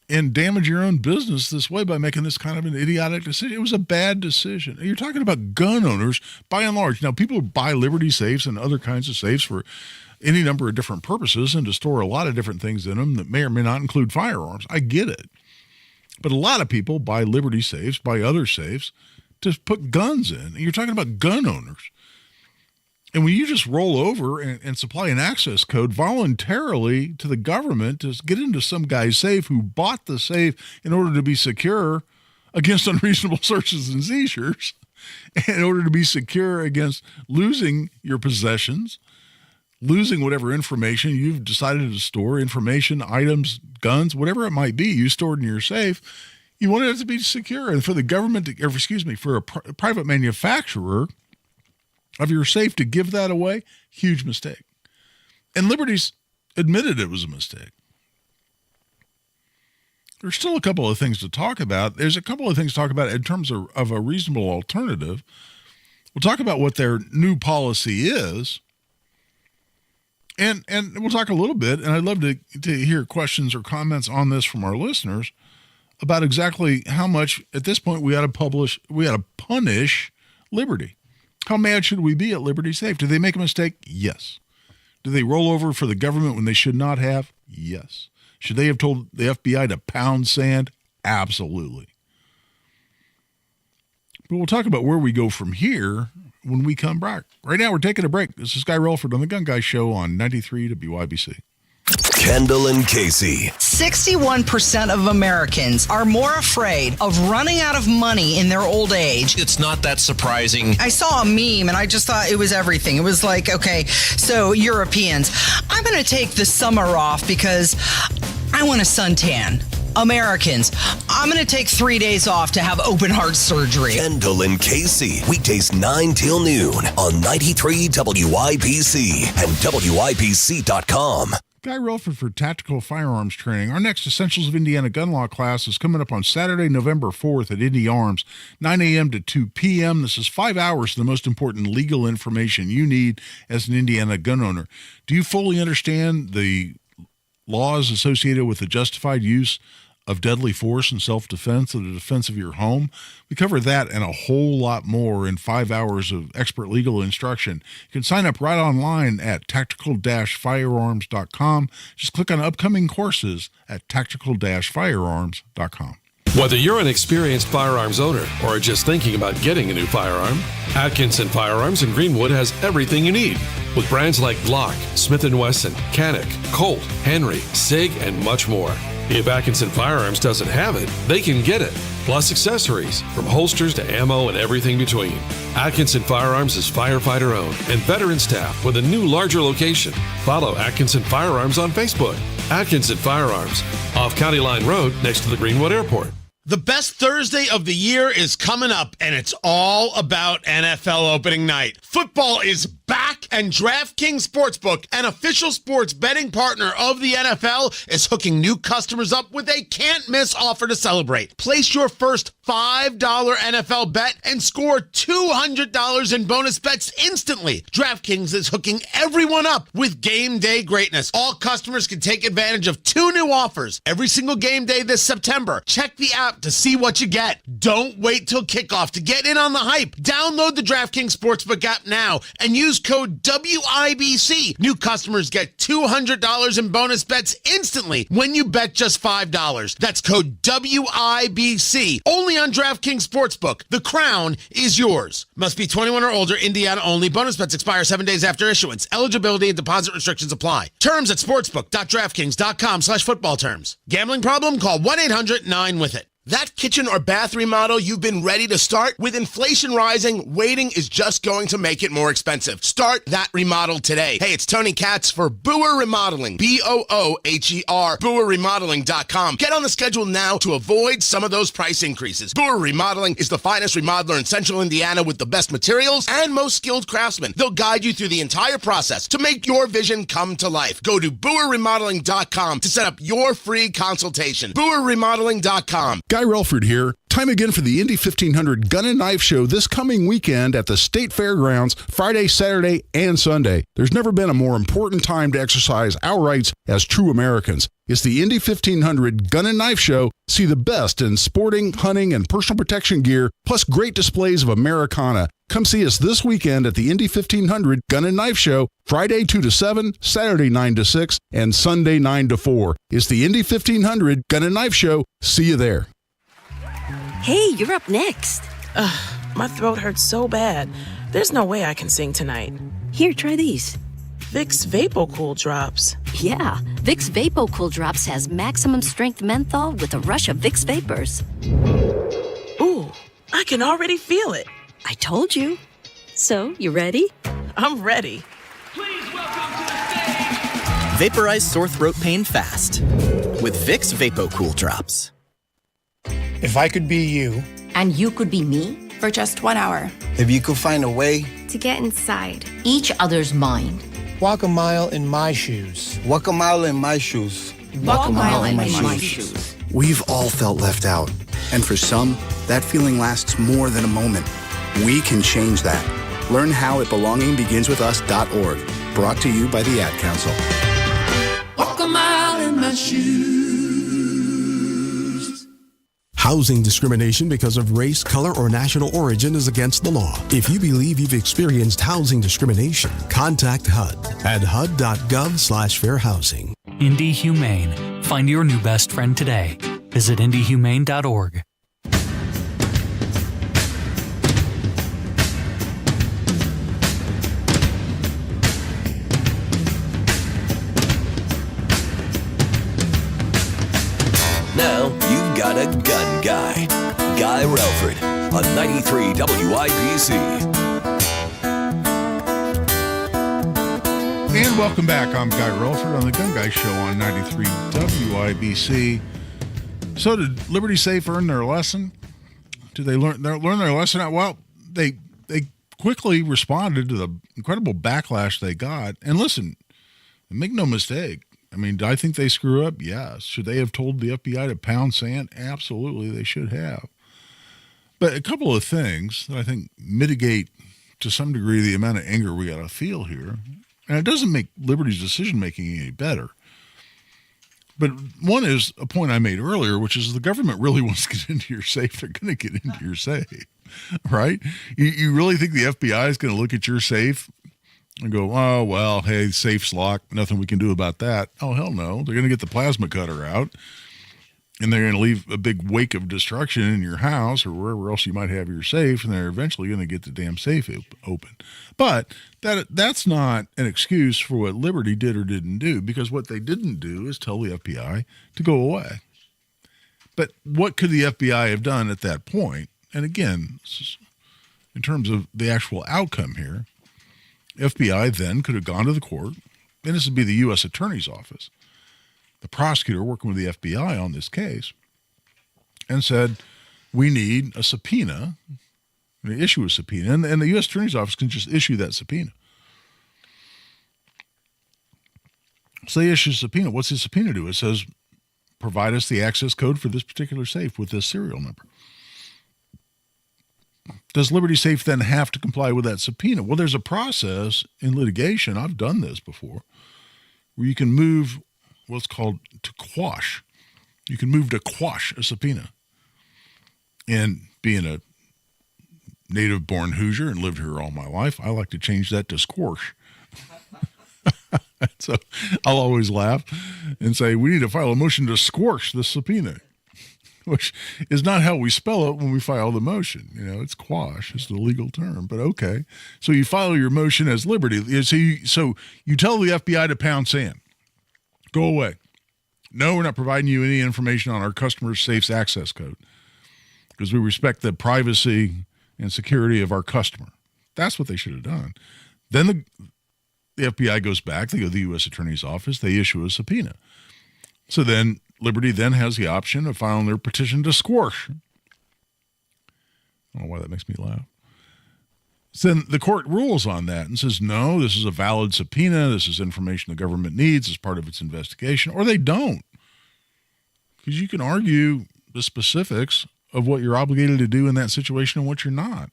Speaker 3: and damage your own business this way by making this kind of an idiotic decision? It was a bad decision. You're talking about gun owners, by and large. Now, people buy Liberty safes and other kinds of safes for any number of different purposes and to store a lot of different things in them that may or may not include firearms. I get it. But a lot of people buy Liberty safes, buy other safes to put guns in. And you're talking about gun owners. And when you just roll over and supply an access code voluntarily to the government to get into some guy's safe who bought the safe in order to be secure against unreasonable searches and seizures, in order to be secure against losing your possessions, losing whatever information you've decided to store, information, items, guns, whatever it might be you stored in your safe, you want it to be secure. And for the government, for a private manufacturer of your safe to give that away, huge mistake. And Liberty's admitted it was a mistake. There's still a couple of things to talk about. There's a couple of things to talk about in terms of a reasonable alternative. We'll talk about what their new policy is. And we'll talk a little bit, and I'd love to hear questions or comments on this from our listeners about exactly how much, at this point, we ought to punish Liberty. How mad should we be at Liberty Safe? Did they make a mistake? Yes. Did they roll over for the government when they should not have? Yes. Should they have told the FBI to pound sand? Absolutely. But we'll talk about where we go from here when we come back. Right now, we're taking a break. This is Guy Relford on the Gun Guy Show on 93 WIBC.
Speaker 6: Kendall and Casey.
Speaker 12: 61% of Americans are more afraid of running out of money in their old age.
Speaker 13: It's not that surprising.
Speaker 12: I saw a meme and I just thought it was everything. It was like, okay, so Europeans, I'm going to take the summer off because I want a suntan. Americans, I'm going to take 3 days off to have open heart surgery.
Speaker 6: Kendall and Casey, weekdays 9 till noon on 93 WIBC and WIBC.com.
Speaker 3: Guy Relford for Tactical Firearms Training. Our next Essentials of Indiana Gun Law class is coming up on Saturday, November 4th at Indy Arms, 9 a.m. to 2 p.m. This is 5 hours of the most important legal information you need as an Indiana gun owner. Do you fully understand the laws associated with the justified use of deadly force and self-defense or the defense of your home. We cover that and a whole lot more in 5 hours of expert legal instruction. You can sign up right online at tactical-firearms.com. Just click on upcoming courses at tactical-firearms.com.
Speaker 13: Whether you're an experienced firearms owner or are just thinking about getting a new firearm, Atkinson Firearms in Greenwood has everything you need. With brands like Glock, Smith & Wesson, Canik, Colt, Henry, SIG, and much more. If Atkinson Firearms doesn't have it, they can get it. Plus accessories, from holsters to ammo and everything between. Atkinson Firearms is firefighter owned and veteran staff with a new larger location. Follow Atkinson Firearms on Facebook. Atkinson Firearms, off County Line Road next to the Greenwood Airport.
Speaker 26: The best Thursday of the year is coming up, and it's all about NFL opening night. Football is back, and DraftKings Sportsbook, an official sports betting partner of the NFL, is hooking new customers up with a can't-miss offer to celebrate. Place your first $5 NFL bet and score $200 in bonus bets instantly. DraftKings is hooking everyone up with game day greatness. All customers can take advantage of 2 new offers every single game day this September. Check the app to see what you get. Don't wait till kickoff to get in on the hype. Download the DraftKings Sportsbook app now and use code WIBC. New customers get $200 in bonus bets instantly when you bet just $5. That's code WIBC. Only on DraftKings Sportsbook. The crown is yours. Must be 21 or older, Indiana only. Bonus bets expire 7 days after issuance. Eligibility and deposit restrictions apply. Terms at sportsbook.draftkings.com/football terms. Gambling problem? Call 1-800-9-WITH-IT. That kitchen or bath remodel you've been ready to start? With inflation rising, waiting is just going to make it more expensive. Start that remodel today. Hey, it's Tony Katz for Booher Remodeling. BOOHER. BooherRemodeling.com. Get on the schedule now to avoid some of those price increases. Booher Remodeling is the finest remodeler in central Indiana with the best materials and most skilled craftsmen. They'll guide you through the entire process to make your vision come to life. Go to BooherRemodeling.com to set up your free consultation. BooherRemodeling.com.
Speaker 3: Guy Relford here. Time again for the Indy 1500 Gun and Knife Show this coming weekend at the State Fairgrounds, Friday, Saturday, and Sunday. There's never been a more important time to exercise our rights as true Americans. It's the Indy 1500 Gun and Knife Show. See the best in sporting, hunting, and personal protection gear, plus great displays of Americana. Come see us this weekend at the Indy 1500 Gun and Knife Show, Friday 2 to 7, Saturday 9 to 6, and Sunday 9 to 4. It's the Indy 1500 Gun and Knife Show. See you there.
Speaker 14: Hey, you're up next.
Speaker 15: My throat hurts so bad. There's no way I can sing tonight.
Speaker 14: Here, try these.
Speaker 15: Vicks VapoCool Drops.
Speaker 14: Yeah, Vicks VapoCool Drops has maximum strength menthol with a rush of Vicks Vapors.
Speaker 15: Ooh, I can already feel it.
Speaker 14: I told you. So, you ready?
Speaker 15: I'm ready.
Speaker 16: Vaporize sore throat pain fast with Vicks VapoCool Drops.
Speaker 17: If I could be you.
Speaker 18: And you could be me?
Speaker 19: For just 1 hour.
Speaker 17: If you could find a way.
Speaker 19: To get inside.
Speaker 18: Each other's mind.
Speaker 17: Walk a mile in my shoes. Walk a mile in my shoes.
Speaker 18: Walk a mile in my shoes.
Speaker 20: We've all felt left out. And for some, that feeling lasts more than a moment. We can change that. Learn how at belongingbeginswithus.org. Brought to you by the Ad Council.
Speaker 1: Walk a mile in my shoes.
Speaker 2: Housing discrimination because of race, color, or national origin is against the law. If you believe you've experienced housing discrimination, contact HUD at hud.gov/fairhousing.
Speaker 21: Indy Humane. Find your new best friend today. Visit indyhumane.org.
Speaker 6: Now you've got a gun guy. Guy Relford on 93 WIBC.
Speaker 3: And welcome back. I'm Guy Relford on the Gun Guy Show on 93 WIBC. So did Liberty Safe earn their lesson? Did they learn their lesson? Well, they quickly responded to the incredible backlash they got. And listen, make no mistake. I mean, do I think they screw up? Yes. Should they have told the FBI to pound sand? Absolutely, they should have. But a couple of things that I think mitigate to some degree the amount of anger we got to feel here. And it doesn't make Liberty's decision-making any better. But one is a point I made earlier, which is the government really wants to get into your safe. They're going to get into your safe, right? You really think the FBI is going to look at your safe and go, oh, well, hey, the safe's locked. Nothing we can do about that. Oh, hell no. They're going to get the plasma cutter out, and they're going to leave a big wake of destruction in your house or wherever else you might have your safe, and they're eventually going to get the damn safe open. But that's not an excuse for what Liberty did or didn't do, because what they didn't do is tell the FBI to go away. But what could the FBI have done at that point? And again, in terms of the actual outcome here, FBI then could have gone to the court, and this would be the U.S. Attorney's Office, the prosecutor working with the FBI on this case, and said, we need a subpoena. They issue a subpoena, and the U.S. Attorney's Office can just issue that subpoena. So they issue a subpoena. What's the subpoena do? It says, provide us the access code for this particular safe with this serial number. Does Liberty Safe then have to comply with that subpoena? Well, there's a process in litigation, I've done this before, where you can move what's called to quash. You can move to quash a subpoena. And being a native-born Hoosier and lived here all my life, I like to change that to squash. So I'll always laugh and say, we need to file a motion to squash the subpoena, which is not how we spell it when we file the motion. It's quash. It's the legal term, but okay. So you file your motion as Liberty. So you tell the FBI to pound sand. Go away. No, we're not providing you any information on our customer's safe's access code because we respect the privacy and security of our customer. That's what they should have done. Then the FBI goes back. They go to the U.S. Attorney's Office. They issue a subpoena. So then Liberty then has the option of filing their petition to squash. I don't know why that makes me laugh. So then the court rules on that and says, no, this is a valid subpoena. This is information the government needs as part of its investigation. Or they don't. Because you can argue the specifics of what you're obligated to do in that situation and what you're not.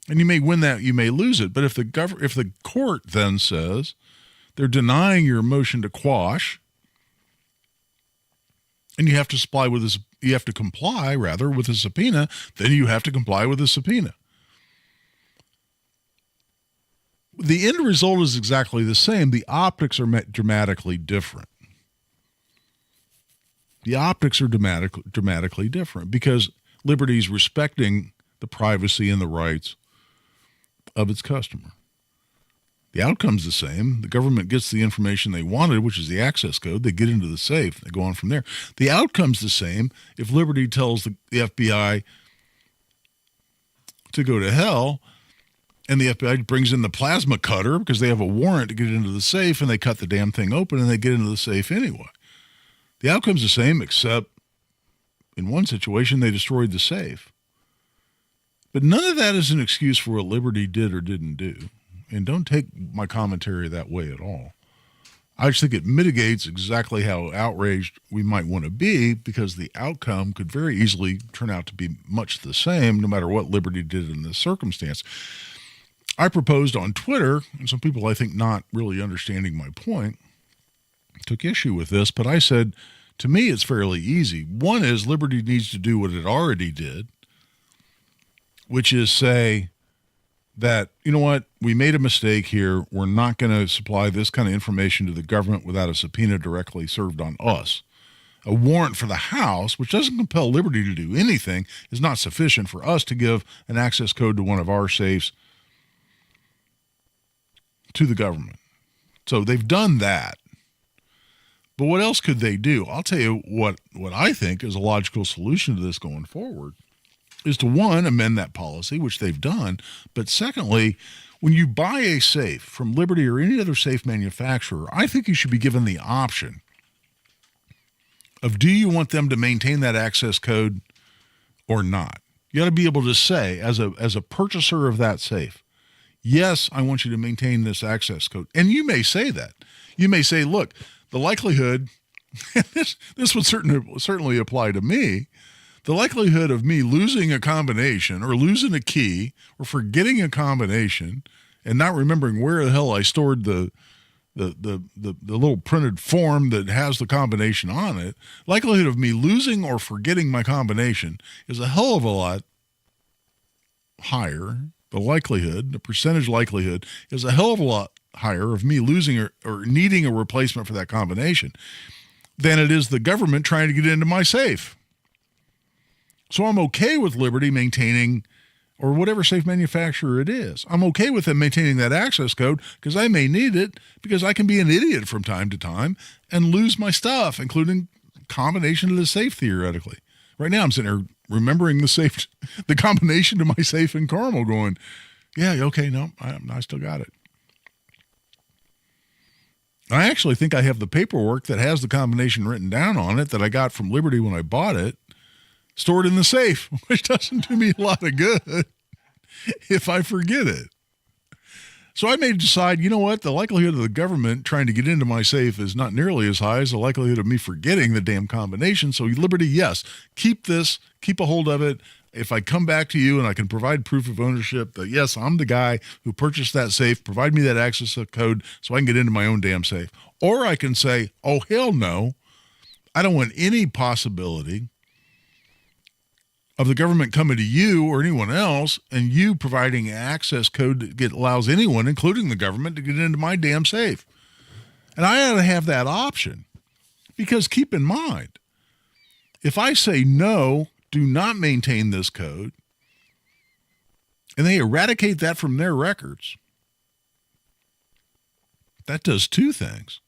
Speaker 3: And you may win that, you may lose it. But if the court then says they're denying your motion to quash, and you have to comply with a subpoena, then you have to comply with the subpoena. The end result is exactly the same. The optics are dramatically different. The optics are dramatically different because Liberty's respecting the privacy and the rights of its customer. The outcome's the same. The government gets the information they wanted, which is the access code. They get into the safe. They go on from there. The outcome's the same if Liberty tells the FBI to go to hell, and the FBI brings in the plasma cutter because they have a warrant to get into the safe, and they cut the damn thing open, and they get into the safe anyway. The outcome's the same, except in one situation, they destroyed the safe. But none of that is an excuse for what Liberty did or didn't do. And don't take my commentary that way at all. I just think it mitigates exactly how outraged we might want to be because the outcome could very easily turn out to be much the same no matter what Liberty did in this circumstance. I proposed on Twitter, and some people I think not really understanding my point took issue with this, but I said, to me, it's fairly easy. One is Liberty needs to do what it already did, which is say that, you know what, we made a mistake here. We're not going to supply this kind of information to the government without a subpoena directly served on us. A warrant for the House, which doesn't compel Liberty to do anything, is not sufficient for us to give an access code to one of our safes to the government. So they've done that. But what else could they do? I'll tell you what I think is a logical solution to this going forward is to, one, amend that policy, which they've done. But secondly, when you buy a safe from Liberty or any other safe manufacturer, I think you should be given the option of do you want them to maintain that access code or not? You got to be able to say, as a purchaser of that safe, yes, I want you to maintain this access code. And you may say that. You may say, look, the likelihood, this would certainly apply to me, the likelihood of me losing a combination or losing a key or forgetting a combination and not remembering where the hell I stored the the little printed form that has the combination on it, likelihood of me losing or forgetting my combination is a hell of a lot higher. The percentage likelihood is a hell of a lot higher of me losing or needing a replacement for that combination than it is the government trying to get into my safe. So I'm okay with Liberty maintaining, or whatever safe manufacturer it is, I'm okay with them maintaining that access code because I may need it, because I can be an idiot from time to time and lose my stuff, including combination of the safe theoretically. Right now I'm sitting there remembering the combination to my safe in Carmel going, yeah, okay, no, I still got it. I actually think I have the paperwork that has the combination written down on it that I got from Liberty when I bought it, stored in the safe, which doesn't do me a lot of good if I forget it. So I may decide, you know what, the likelihood of the government trying to get into my safe is not nearly as high as the likelihood of me forgetting the damn combination. So Liberty, yes, keep this, keep a hold of it. If I come back to you and I can provide proof of ownership that, yes, I'm the guy who purchased that safe, provide me that access code so I can get into my own damn safe. Or I can say, oh, hell no, I don't want any possibility of the government coming to you or anyone else and you providing an access code that allows anyone, including the government, to get into my damn safe. And I ought to have that option, because keep in mind, if I say no, do not maintain this code, and they eradicate that from their records, that does two things.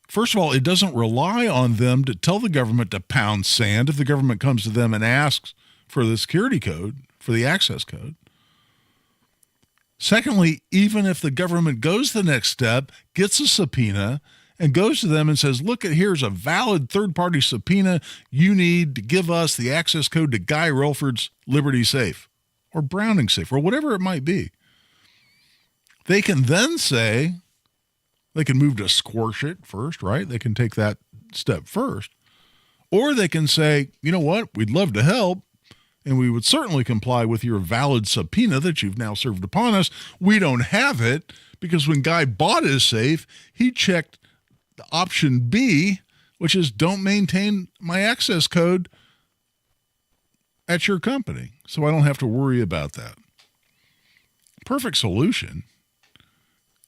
Speaker 3: First of all, it doesn't rely on them to tell the government to pound sand if the government comes to them and asks for the security code, for the access code. Secondly, even if the government goes the next step, gets a subpoena, and goes to them and says, look, here's a valid third-party subpoena. You need to give us the access code to Guy Relford's Liberty safe or Browning safe or whatever it might be. They can then say, they can move to squash it first, right? They can take that step first. Or they can say, you know what, we'd love to help, and we would certainly comply with your valid subpoena that you've now served upon us. We don't have it because when Guy bought his safe, he checked option B, which is don't maintain my access code at your company, so I don't have to worry about that. Perfect solution.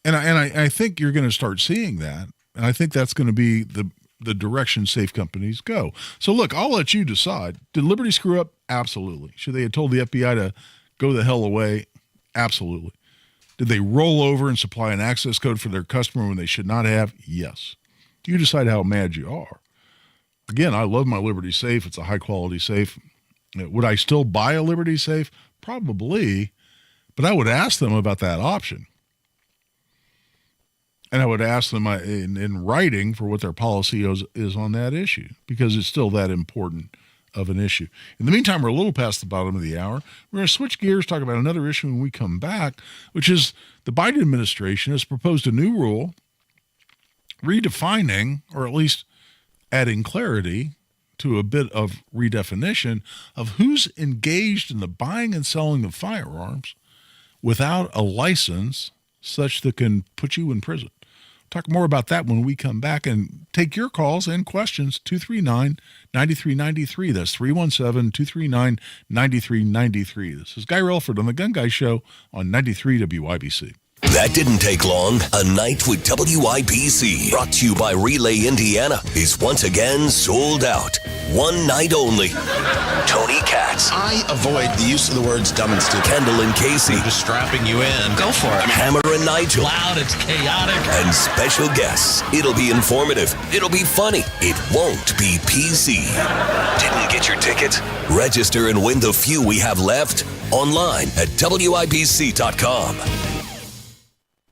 Speaker 3: And I think you're going to start seeing that, and I think that's going to be the direction safe companies go. So look, I'll let you decide. Did Liberty screw up? Absolutely. Should they have told the FBI to go the hell away? Absolutely. Did they roll over and supply an access code for their customer when they should not have? Yes. You decide how mad you are. Again, I love my Liberty safe. It's a high-quality safe. Would I still buy a Liberty safe? Probably, but I would ask them about that option. And I would ask them in writing for what their policy is on that issue, because it's still that important of an issue. In the meantime, we're a little past the bottom of the hour. We're going to switch gears, talk about another issue when we come back, which is the Biden administration has proposed a new rule redefining, or at least adding clarity to a bit of redefinition of who's engaged in the buying and selling of firearms without a license such that can put you in prison. Talk more about that when we come back and take your calls and questions. 239-9393. That's 317-239-9393. This is Guy Relford on The Gun Guy Show on 93 WIBC.
Speaker 6: That didn't take long. A Night with WIBC, brought to you by Relay Indiana, is once again sold out. One night only. Tony Katz.
Speaker 11: I avoid the use of the words dumb and stupid.
Speaker 6: Kendall and Casey.
Speaker 11: I'm just strapping you in. Go for it.
Speaker 6: Hammer and Nigel.
Speaker 11: Loud, it's chaotic.
Speaker 6: And special guests. It'll be informative. It'll be funny. It won't be PC. Didn't get your tickets? Register and win the few we have left online at WIBC.com.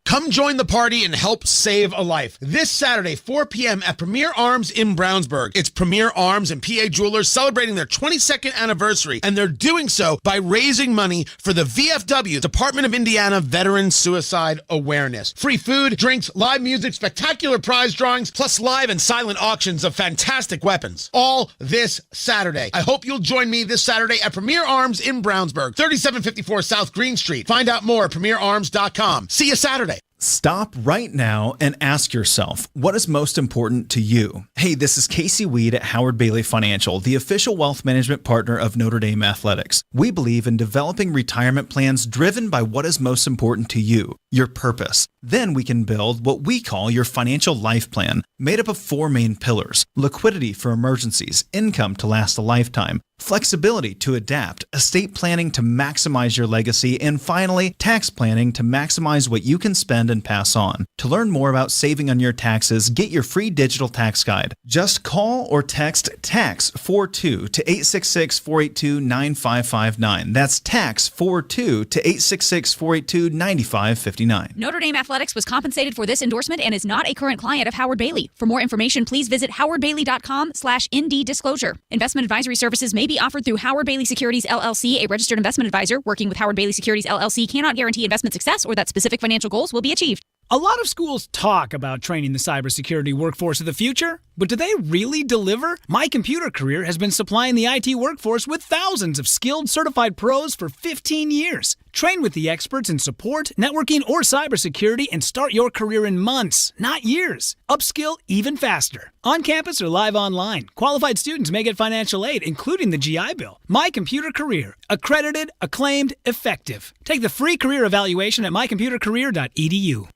Speaker 26: Come join the party and help save a life. This Saturday, 4 p.m. at Premier Arms in Brownsburg. It's Premier Arms and PA Jewelers celebrating their 22nd anniversary, and they're doing so by raising money for the VFW, Department of Indiana Veteran Suicide Awareness. Free food, drinks, live music, spectacular prize drawings, plus live and silent auctions of fantastic weapons. All this Saturday. I hope you'll join me this Saturday at Premier Arms in Brownsburg, 3754 South Green Street. Find out more at premierarms.com. See you Saturday.
Speaker 10: Stop right now and ask yourself, what is most important to you? Hey, this is Casey Weed at Howard Bailey Financial, the official wealth management partner of Notre Dame Athletics. We believe in developing retirement plans driven by what is most important to you, your purpose. Then we can build what we call your financial life plan, made up of 4 main pillars: liquidity for emergencies, income to last a lifetime, flexibility to adapt, estate planning to maximize your legacy, and finally, tax planning to maximize what you can spend and pass on. To learn more about saving on your taxes, get your free digital tax guide. Just call or text TAX42 to 866-482-9559. That's TAX42 to 866-482-9559.
Speaker 4: Notre Dame Athletics was compensated for this endorsement and is not a current client of Howard Bailey. For more information, please visit howardbailey.com/ND disclosure. Investment advisory services may be offered through Howard Bailey Securities LLC, a registered investment advisor. Working with Howard Bailey Securities LLC cannot guarantee investment success or that specific financial goals will be achieved.
Speaker 5: A lot of schools talk about training the cybersecurity workforce of the future, but do they really deliver? My Computer Career has been supplying the IT workforce with thousands of skilled, certified pros for 15 years. Train with the experts in support, networking, or cybersecurity and start your career in months, not years. Upskill even faster. On campus or live online, qualified students may get financial aid, including the GI Bill. My Computer Career. Accredited, acclaimed, effective. Take the free career evaluation at mycomputercareer.edu.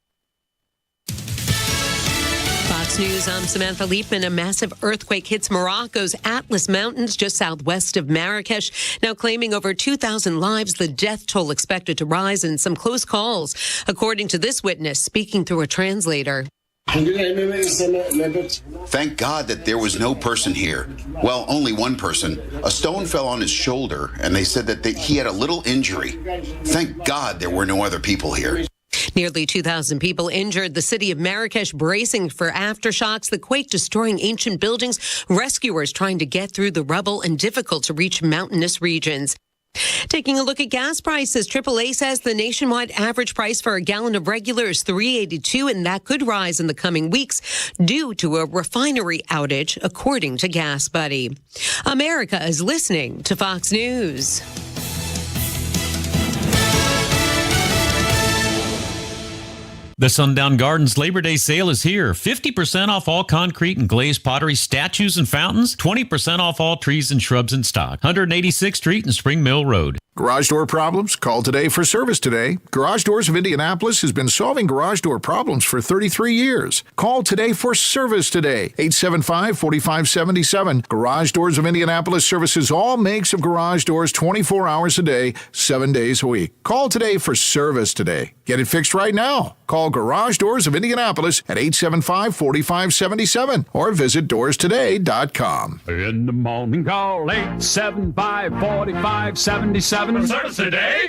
Speaker 8: Fox News, I'm Samantha Liebman. A massive earthquake hits Morocco's Atlas Mountains just southwest of Marrakesh, now claiming over 2,000 lives. The death toll expected to rise in some close calls, according to this witness speaking through a translator.
Speaker 22: Thank God that there was no person here. Well, only one person. A stone fell on his shoulder, and they said that he had a little injury. Thank God there were no other people here.
Speaker 8: Nearly 2,000 people injured. The city of Marrakesh bracing for aftershocks. The quake destroying ancient buildings. Rescuers trying to get through the rubble and difficult to reach mountainous regions. Taking a look at gas prices, AAA says the nationwide average price for a gallon of regular is $3.82, and that could rise in the coming weeks due to a refinery outage, according to Gas Buddy. America is listening to Fox News.
Speaker 23: The Sundown Gardens Labor Day sale is here. 50% off all concrete and glazed pottery, statues and fountains. 20% off all trees and shrubs in stock. 186th Street and Spring Mill Road.
Speaker 31: Garage door problems? Call today for service today. Garage Doors of Indianapolis has been solving garage door problems for 33 years. Call today for service today. 875-4577. Garage Doors of Indianapolis services all makes of garage doors 24 hours a day, 7 days a week. Call today for service today. Get it fixed right now. Call Garage Doors of Indianapolis at 875-4577 or visit doorstoday.com.
Speaker 24: In the morning, call 875-4577. Service today.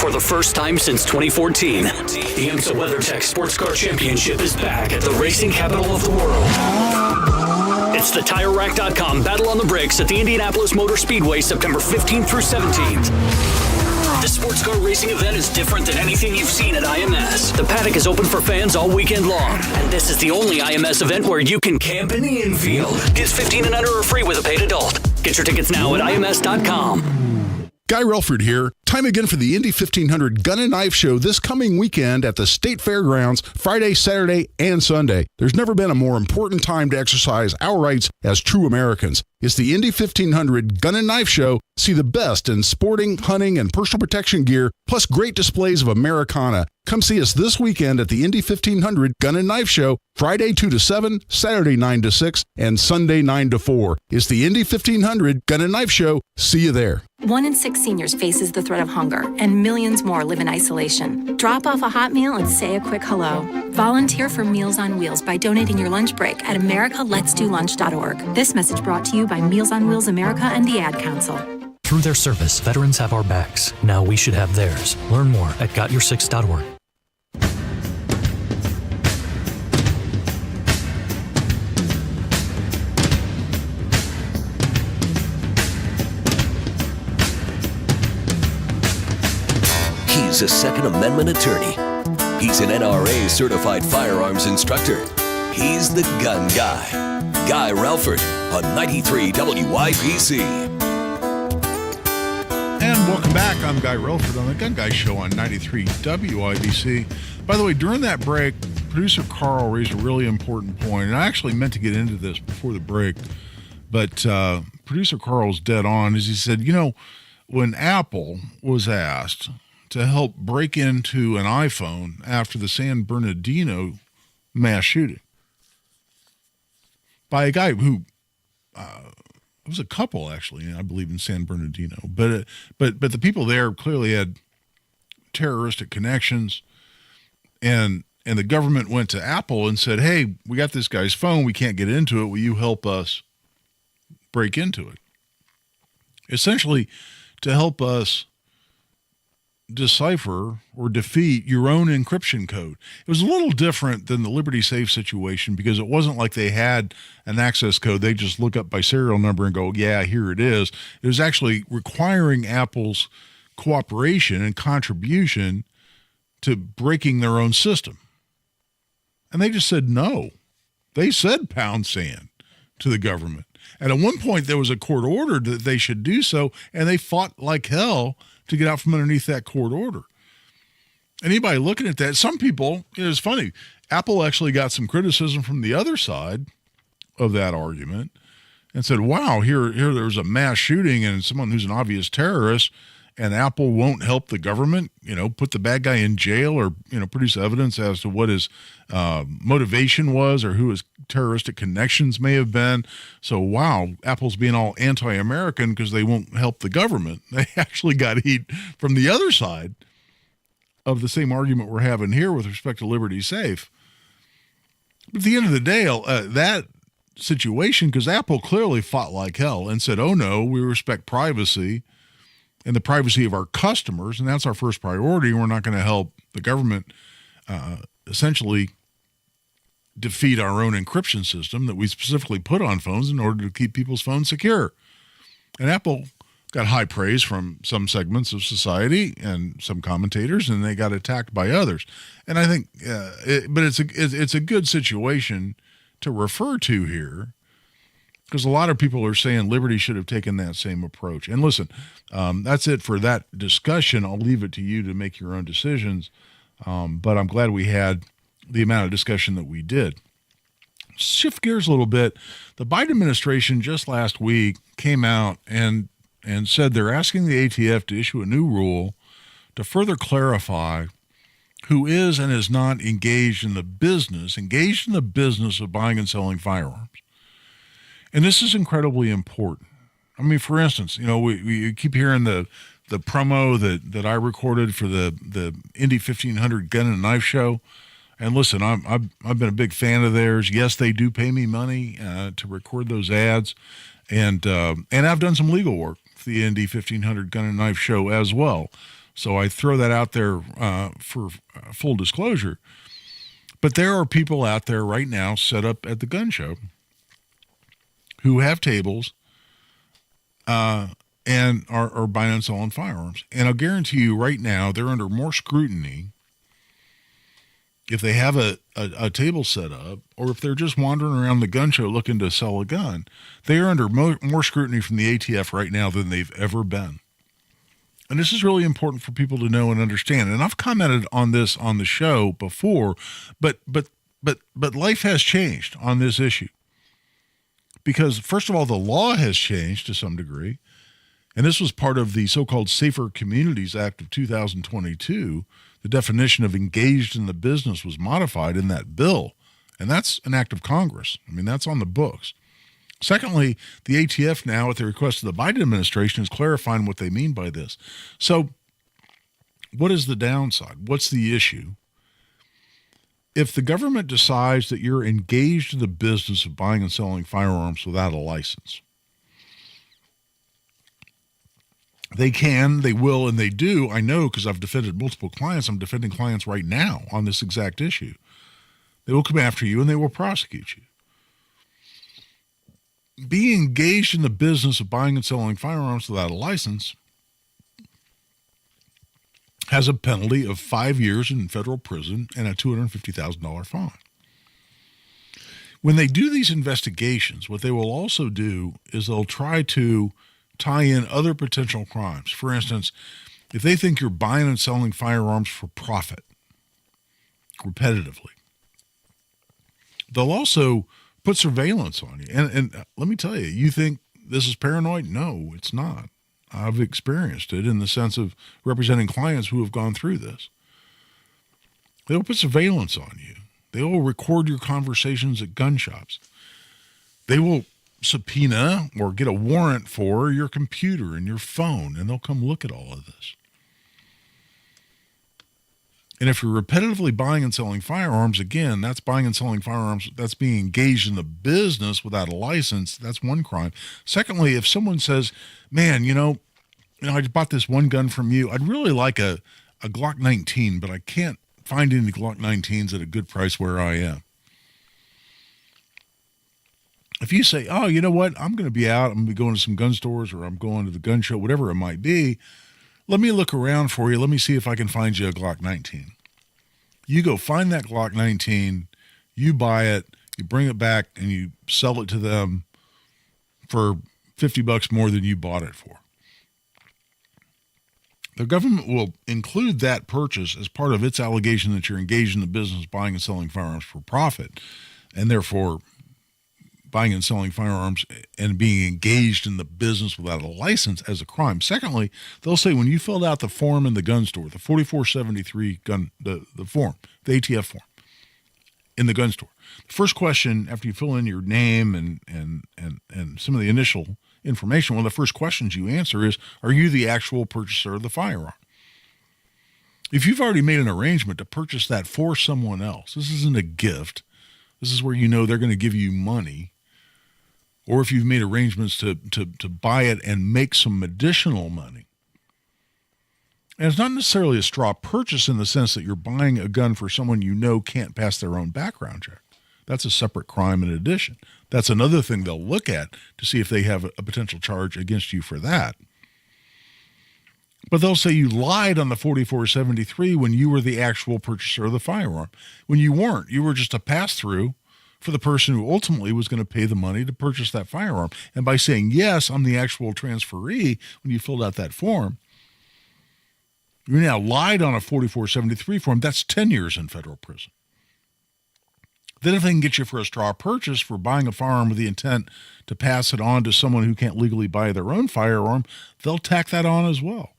Speaker 21: For the first time since 2014, the IMSA WeatherTech Sports Car Championship is back at the racing capital of the world. It's the TireRack.com Battle on the Bricks at the Indianapolis Motor Speedway, September 15th through 17th. This sports car racing event is different than anything you've seen at IMS. The paddock is open for fans all weekend long, and this is the only IMS event where you can camp in the infield. Kids 15 and under are free with a paid adult. Get your tickets now at IMS.com.
Speaker 3: Guy Relford here. Time again for the Indy 1500 Gun and Knife Show this coming weekend at the State Fairgrounds, Friday, Saturday, and Sunday. There's never been a more important time to exercise our rights as true Americans. It's the Indy 1500 Gun and Knife Show. See the best in sporting, hunting, and personal protection gear, plus great displays of Americana. Come see us this weekend at the Indy 1500 Gun and Knife Show, Friday 2 to 7, Saturday 9 to 6, and Sunday 9 to 4. It's the Indy 1500 Gun and Knife Show. See you there.
Speaker 25: 1 in 6 seniors faces the threat of hunger, and millions more live in isolation. Drop off a hot meal and say a quick hello. Volunteer for Meals on Wheels by donating your lunch break at americaletsdolunch.org. This message brought to you by Meals on Wheels America and the Ad Council.
Speaker 21: Through their service, veterans have our backs. Now we should have theirs. Learn more at gotyoursix.org.
Speaker 6: He's a Second Amendment attorney. He's an NRA certified firearms instructor. He's the gun guy. Guy Relford on 93 WIBC.
Speaker 3: And welcome back. I'm Guy Relford on the Gun Guy Show on 93 WIBC. By the way, during that break, producer Carl raised a really important point, and I actually meant to get into this before the break, but producer Carl was dead on, as he said, when Apple was asked to help break into an iPhone after the San Bernardino mass shooting by a guy who it was a couple, actually, I believe, in San Bernardino. But the people there clearly had terroristic connections, and the government went to Apple and said, hey, we got this guy's phone. We can't get into it. Will you help us break into it? Essentially, to help us decipher or defeat your own encryption code. It was a little different than the Liberty Safe situation because it wasn't like they had an access code. They just look up by serial number and go, yeah, here it is. It was actually requiring Apple's cooperation and contribution to breaking their own system. And they just said no. They said pound sand to the government. And at one point there was a court order that they should do so, and they fought like hell to get out from underneath that court order. Anybody looking at that, some people, it's funny, Apple actually got some criticism from the other side of that argument and said, wow, here there's a mass shooting and someone who's an obvious terrorist, and Apple won't help the government, put the bad guy in jail or, produce evidence as to what his motivation was or who his terroristic connections may have been. So, wow, Apple's being all anti-American because they won't help the government. They actually got heat from the other side of the same argument we're having here with respect to Liberty Safe. But at the end of the day, that situation, because Apple clearly fought like hell and said, oh, no, we respect privacy and the privacy of our customers, and that's our first priority. We're not going to help the government essentially defeat our own encryption system that we specifically put on phones in order to keep people's phones secure. And Apple got high praise from some segments of society and some commentators, and they got attacked by others. And I think, but it's a good situation to refer to here, because a lot of people are saying Liberty should have taken that same approach. And listen, that's it for that discussion. I'll leave it to you to make your own decisions. But I'm glad we had the amount of discussion that we did. Shift gears a little bit. The Biden administration just last week came out and said they're asking the ATF to issue a new rule to further clarify who is and is not engaged in the business of buying and selling firearms. And this is incredibly important. I mean, for instance, we keep hearing the promo that I recorded for the Indy 1500 Gun and Knife Show. And listen, I've been a big fan of theirs. Yes, they do pay me money to record those ads, and I've done some legal work for the Indy 1500 Gun and Knife Show as well. So I throw that out there for full disclosure. But there are people out there right now set up at the gun show who have tables and are buying and selling firearms. And I'll guarantee you right now they're under more scrutiny if they have a table set up or if they're just wandering around the gun show looking to sell a gun. They are under more scrutiny from the ATF right now than they've ever been. And this is really important for people to know and understand. And I've commented on this on the show before, but life has changed on this issue. Because, first of all, the law has changed to some degree, and this was part of the so-called Safer Communities Act of 2022. The definition of engaged in the business was modified in that bill, and that's an act of Congress. I mean, that's on the books. Secondly, the ATF now, at the request of the Biden administration, is clarifying what they mean by this. So what is the downside? What's the issue? If the government decides that you're engaged in the business of buying and selling firearms without a license, they can, they will, and they do. I know because I've defended multiple clients. I'm defending clients right now on this exact issue. They will come after you and they will prosecute you. Being engaged in the business of buying and selling firearms without a license has a penalty of 5 years in federal prison and a $250,000 fine. When they do these investigations, what they will also do is they'll try to tie in other potential crimes. For instance, if they think you're buying and selling firearms for profit repetitively, they'll also put surveillance on you. And let me tell you, you think this is paranoid? No, it's not. I've experienced it in the sense of representing clients who have gone through this. They'll put surveillance on you. They will record your conversations at gun shops. They will subpoena or get a warrant for your computer and your phone, and they'll come look at all of this. And if you're repetitively buying and selling firearms, again, that's buying and selling firearms, that's being engaged in the business without a license. That's one crime. Secondly, if someone says, man, I bought this one gun from you. I'd really like a Glock 19, but I can't find any Glock 19s at a good price where I am. If you say, oh, you know what, I'm going to be out, I'm going to be going to some gun stores, or I'm going to the gun show, whatever it might be, let me look around for you. Let me see if I can find you a Glock 19. You go find that Glock 19, you buy it, you bring it back, and you sell it to them for $50 more than you bought it for. The government will include that purchase as part of its allegation that you're engaged in the business buying and selling firearms for profit, and therefore buying and selling firearms and being engaged in the business without a license as a crime. Secondly, they'll say when you filled out the form in the gun store, the 4473 gun, the form, the ATF form in the gun store, the first question after you fill in your name and some of the initial information, one of the first questions you answer is, are you the actual purchaser of the firearm? If you've already made an arrangement to purchase that for someone else, this isn't a gift. This is where you know they're going to give you money. Or if you've made arrangements to buy it and make some additional money. And it's not necessarily a straw purchase in the sense that you're buying a gun for someone you know can't pass their own background check. That's a separate crime in addition. That's another thing they'll look at to see if they have a potential charge against you for that. But they'll say you lied on the 4473 when you were the actual purchaser of the firearm. When you weren't, you were just a pass-through for the person who ultimately was going to pay the money to purchase that firearm. And by saying, yes, I'm the actual transferee when you filled out that form, you now lied on a 4473 form. That's 10 years in federal prison. Then if they can get you for a straw purchase for buying a firearm with the intent to pass it on to someone who can't legally buy their own firearm, they'll tack that on as well.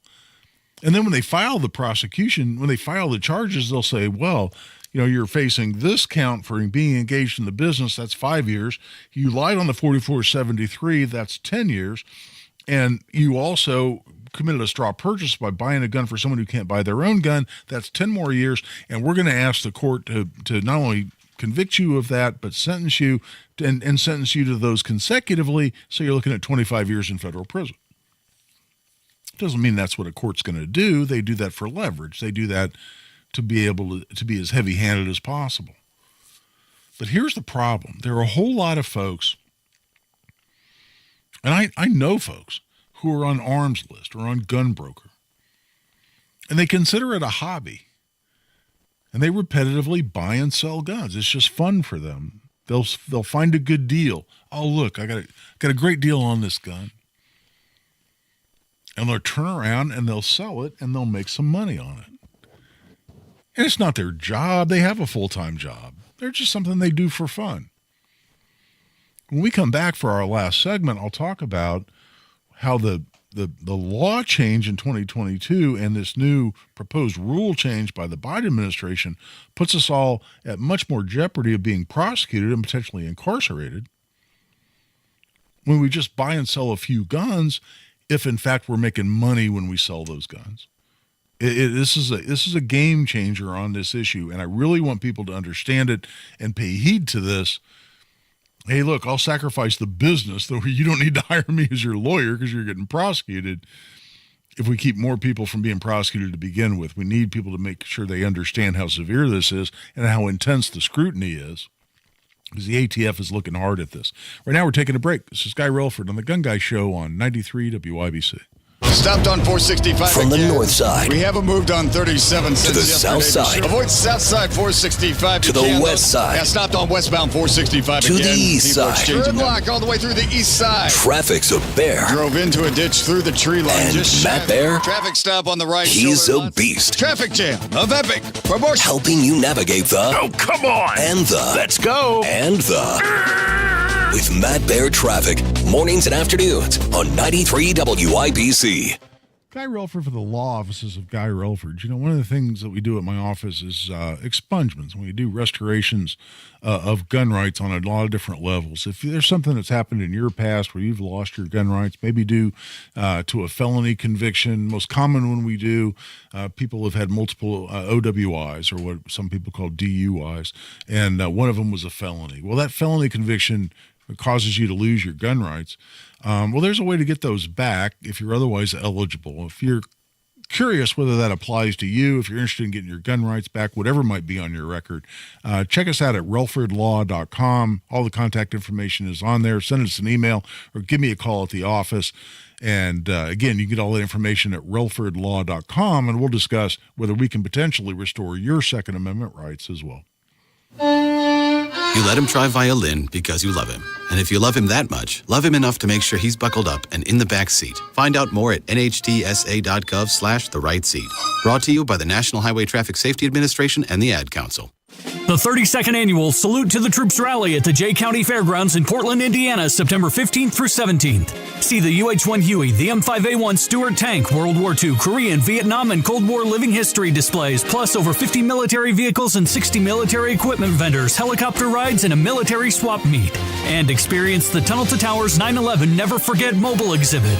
Speaker 3: And then when they file the prosecution, when they file the charges, they'll say, well, you're facing this count for being engaged in the business, that's 5 years. You lied on the 4473, that's 10 years. And you also committed a straw purchase by buying a gun for someone who can't buy their own gun, that's 10 more years. And we're going to ask the court to not only convict you of that, but sentence you and sentence you to those consecutively. So you're looking at 25 years in federal prison. Doesn't mean that's what a court's going to do. They do that for leverage. They do that to be able to be as heavy-handed as possible. But here's the problem. There are a whole lot of folks, and I know folks who are on Arms List or on Gun Broker, and they consider it a hobby, and they repetitively buy and sell guns. It's just fun for them. They'll find a good deal. Oh, look, I got a great deal on this gun. And they'll turn around and they'll sell it and they'll make some money on it. And it's not their job. They have a full-time job. They're just something they do for fun. When we come back for our last segment, I'll talk about how the law change in 2022 and this new proposed rule change by the Biden administration puts us all at much more jeopardy of being prosecuted and potentially incarcerated when we just buy and sell a few guns, if in fact we're making money when we sell those guns. This is a game changer on this issue, and I really want people to understand it and pay heed to this. Hey, look, I'll sacrifice the business, though you don't need to hire me as your lawyer because you're getting prosecuted. If we keep more people from being prosecuted to begin with, we need people to make sure they understand how severe this is and how intense the scrutiny is, because the ATF is looking hard at this. Right now, we're taking a break. This is Guy Relford on the Gun Guy Show on 93 WIBC.
Speaker 7: Stopped on 465
Speaker 6: From
Speaker 7: again.
Speaker 6: the north side
Speaker 7: We haven't moved on 37 since
Speaker 6: to the
Speaker 7: yesterday.
Speaker 6: south side,
Speaker 7: Avoid south side 465
Speaker 6: to the west side,
Speaker 7: Yeah, stopped on westbound 465
Speaker 6: to
Speaker 7: again.
Speaker 6: the east
Speaker 7: People
Speaker 6: side.
Speaker 7: Gridlock all the way through the east side.
Speaker 6: Traffic's a bear.
Speaker 7: Drove into a ditch through the tree line.
Speaker 6: And
Speaker 7: just
Speaker 6: Matt
Speaker 7: shy.
Speaker 6: Bear,
Speaker 7: Traffic stop on the right.
Speaker 6: he's
Speaker 7: shoulder
Speaker 6: a
Speaker 7: line.
Speaker 6: beast.
Speaker 7: Traffic jam of epic proportion.
Speaker 6: Helping you navigate the...
Speaker 11: Oh, come on.
Speaker 6: And the...
Speaker 11: Let's go.
Speaker 6: And the... With Matt Bear Traffic. Mornings and afternoons on 93 WIBC.
Speaker 3: Guy Relford for the law offices of Guy Relford. You know, one of the things that we do at my office is expungements. We do restorations of gun rights on a lot of different levels. If there's something that's happened in your past where you've lost your gun rights, maybe due to a felony conviction, most common when we do, people have had multiple OWIs, or what some people call DUIs, and one of them was a felony. Well, that felony conviction causes you to lose your gun rights. Well, there's a way to get those back if you're otherwise eligible. If you're curious whether that applies to you, if you're interested in getting your gun rights back, whatever might be on your record, check us out at relfordlaw.com. All the contact information is on there. Send us an email or give me a call at the office. And again, you can get all that information at relfordlaw.com, and we'll discuss whether we can potentially restore your Second Amendment rights as well.
Speaker 9: You let him try violin because you love him. And if you love him that much, love him enough to make sure he's buckled up and in the back seat. Find out more at nhtsa.gov/the right seat. Brought to you by the National Highway Traffic Safety Administration and the Ad Council.
Speaker 21: The 32nd Annual Salute to the Troops Rally at the Jay County Fairgrounds in Portland, Indiana, September 15th through 17th. See the UH-1 Huey, the M5A1 Stuart tank, World War II, Korean, Vietnam, and Cold War living history displays, plus over 50 military vehicles and 60 military equipment vendors, helicopter rides, and a military swap meet. And experience the Tunnel to Towers 9/11 Never Forget mobile exhibit.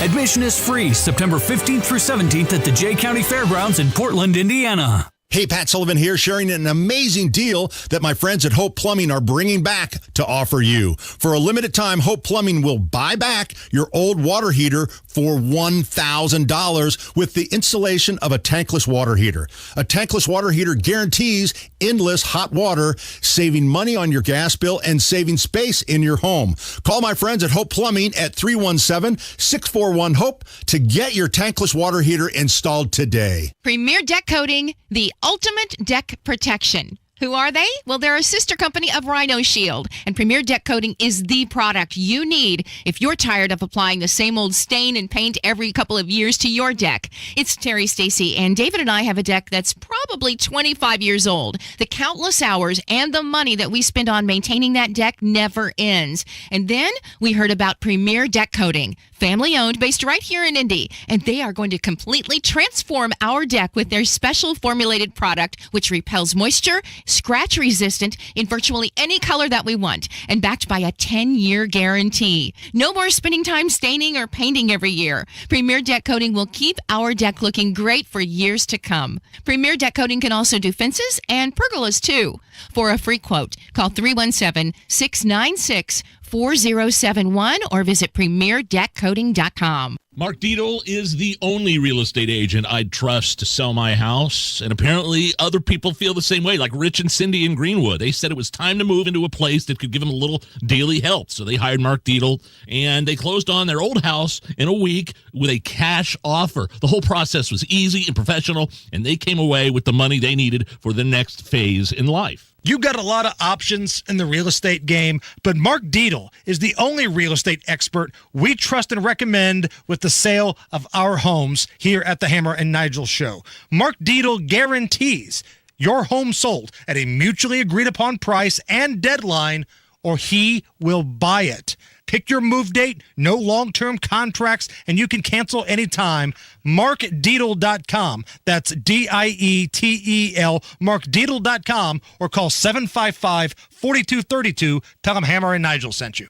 Speaker 21: Admission is free September 15th through 17th at the Jay County Fairgrounds in Portland, Indiana.
Speaker 12: Hey, Pat Sullivan here, sharing an amazing deal that my friends at Hope Plumbing are bringing back to offer you. For a limited time, Hope Plumbing will buy back your old water heater for $1,000 with the installation of a tankless water heater. A tankless water heater guarantees endless hot water, saving money on your gas bill and saving space in your home. Call my friends at Hope Plumbing at 317-641-HOPE to get your tankless water heater installed today.
Speaker 13: Premier Deck Coating, the ultimate deck protection. Who are they? Well, they're a sister company of Rhino Shield, and Premier Deck Coating is the product you need if you're tired of applying the same old stain and paint every couple of years to your deck. It's Terry, Stacy, and David and I have a deck that's probably 25 years old. The countless hours and the money that we spend on maintaining that deck never ends. And then we heard about Premier Deck Coating, family owned, based right here in Indy, and they are going to completely transform our deck with their special formulated product, which repels moisture, scratch resistant in virtually any color that we want, and backed by a 10-year guarantee. No more spending time staining or painting every year. Premier Deck Coating will keep our deck looking great for years to come. Premier Deck Coating can also do fences and pergolas too. For a free quote, call 317-696-4071 or visit premierdeckcoating.com.
Speaker 14: Mark Dietl is the only real estate agent I'd trust to sell my house, and apparently other people feel the same way, like Rich and Cindy in Greenwood. They said it was time to move into a place that could give them a little daily help, so they hired Mark Dietl, and they closed on their old house in a week with a cash offer. The whole process was easy and professional, and they came away with the money they needed for the next phase in life.
Speaker 15: You got a lot of options in the real estate game, but Mark Dietl is the only real estate expert we trust and recommend with the sale of our homes here at the Hammer and Nigel Show. Mark Dietl guarantees your home sold at a mutually agreed upon price and deadline, or he will buy it. Pick your move date, no long-term contracts, and you can cancel anytime. MarkDietl.com. That's Dietel, MarkDietl.com, or call 755-4232. Tell them Hammer and Nigel sent you.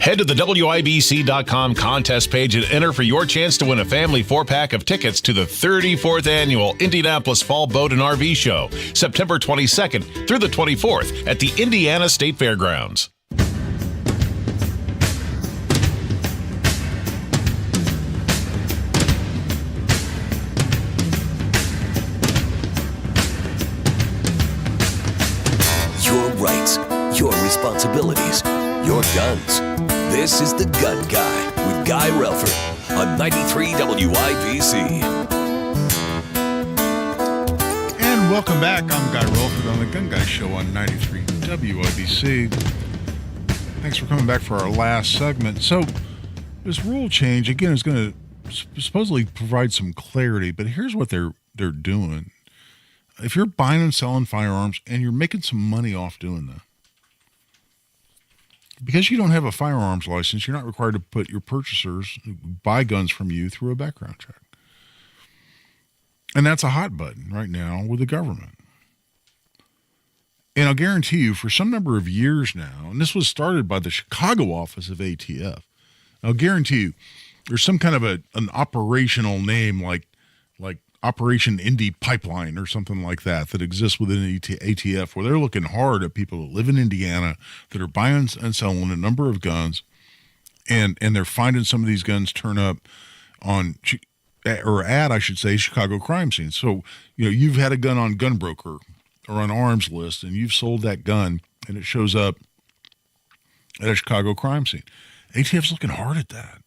Speaker 16: Head to the WIBC.com contest page and enter for your chance to win a family 4-pack of tickets to the 34th Annual Indianapolis Fall Boat and RV Show, September 22nd through the 24th at the Indiana State Fairgrounds.
Speaker 6: Your rights, your responsibilities, your guns. This is The Gun Guy with Guy Relford on 93 WIBC.
Speaker 3: And welcome back. I'm Guy Relford on the Gun Guy Show on 93 WIBC. Thanks for coming back for our last segment. So this rule change, again, is going to supposedly provide some clarity, but here's what they're doing. If you're buying and selling firearms and you're making some money off doing that, because you don't have a firearms license, you're not required to put your purchasers who buy guns from you through a background check. And that's a hot button right now with the government. And I'll guarantee you, for some number of years now, and this was started by the Chicago office of ATF, I'll guarantee you there's some kind of an operational name like Operation Indy Pipeline or something like that exists within ATF, where they're looking hard at people that live in Indiana that are buying and selling a number of guns, and they're finding some of these guns turn up on, or at, I should say, Chicago crime scenes. So, you've had a gun on Gunbroker or on Arms List, and you've sold that gun, and it shows up at a Chicago crime scene. ATF's looking hard at that,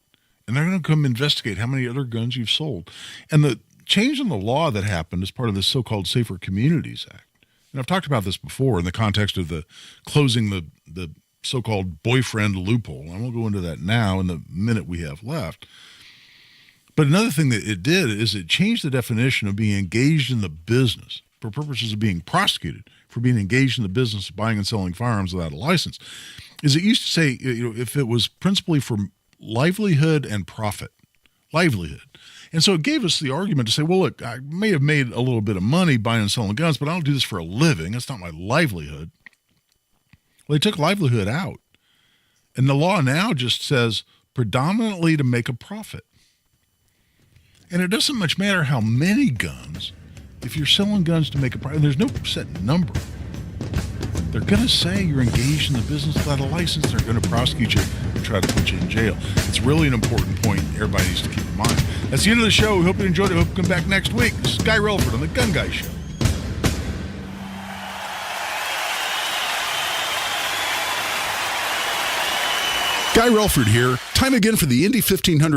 Speaker 3: and they're going to come investigate how many other guns you've sold. And the change in the law that happened as part of the so-called Safer Communities Act, and I've talked about this before in the context of the closing the so-called boyfriend loophole. I won't go into that now in the minute we have left. But another thing that it did is it changed the definition of being engaged in the business for purposes of being prosecuted for being engaged in the business of buying and selling firearms without a license. Is it used to say, if it was principally for livelihood and profit, livelihood. And so it gave us the argument to say, well, look, I may have made a little bit of money buying and selling guns, but I don't do this for a living. It's not my livelihood. Well, they took livelihood out. And the law now just says predominantly to make a profit. And it doesn't much matter how many guns. If you're selling guns to make a profit, there's no set number. They're going to say you're engaged in the business without a license. They're going to prosecute you and try to put you in jail. It's really an important point everybody needs to keep in mind. That's the end of the show. We hope you enjoyed it. We hope you come back next week. This is Guy Relford on the Gun Guy Show. Guy Relford here. Time again for the Indy 1500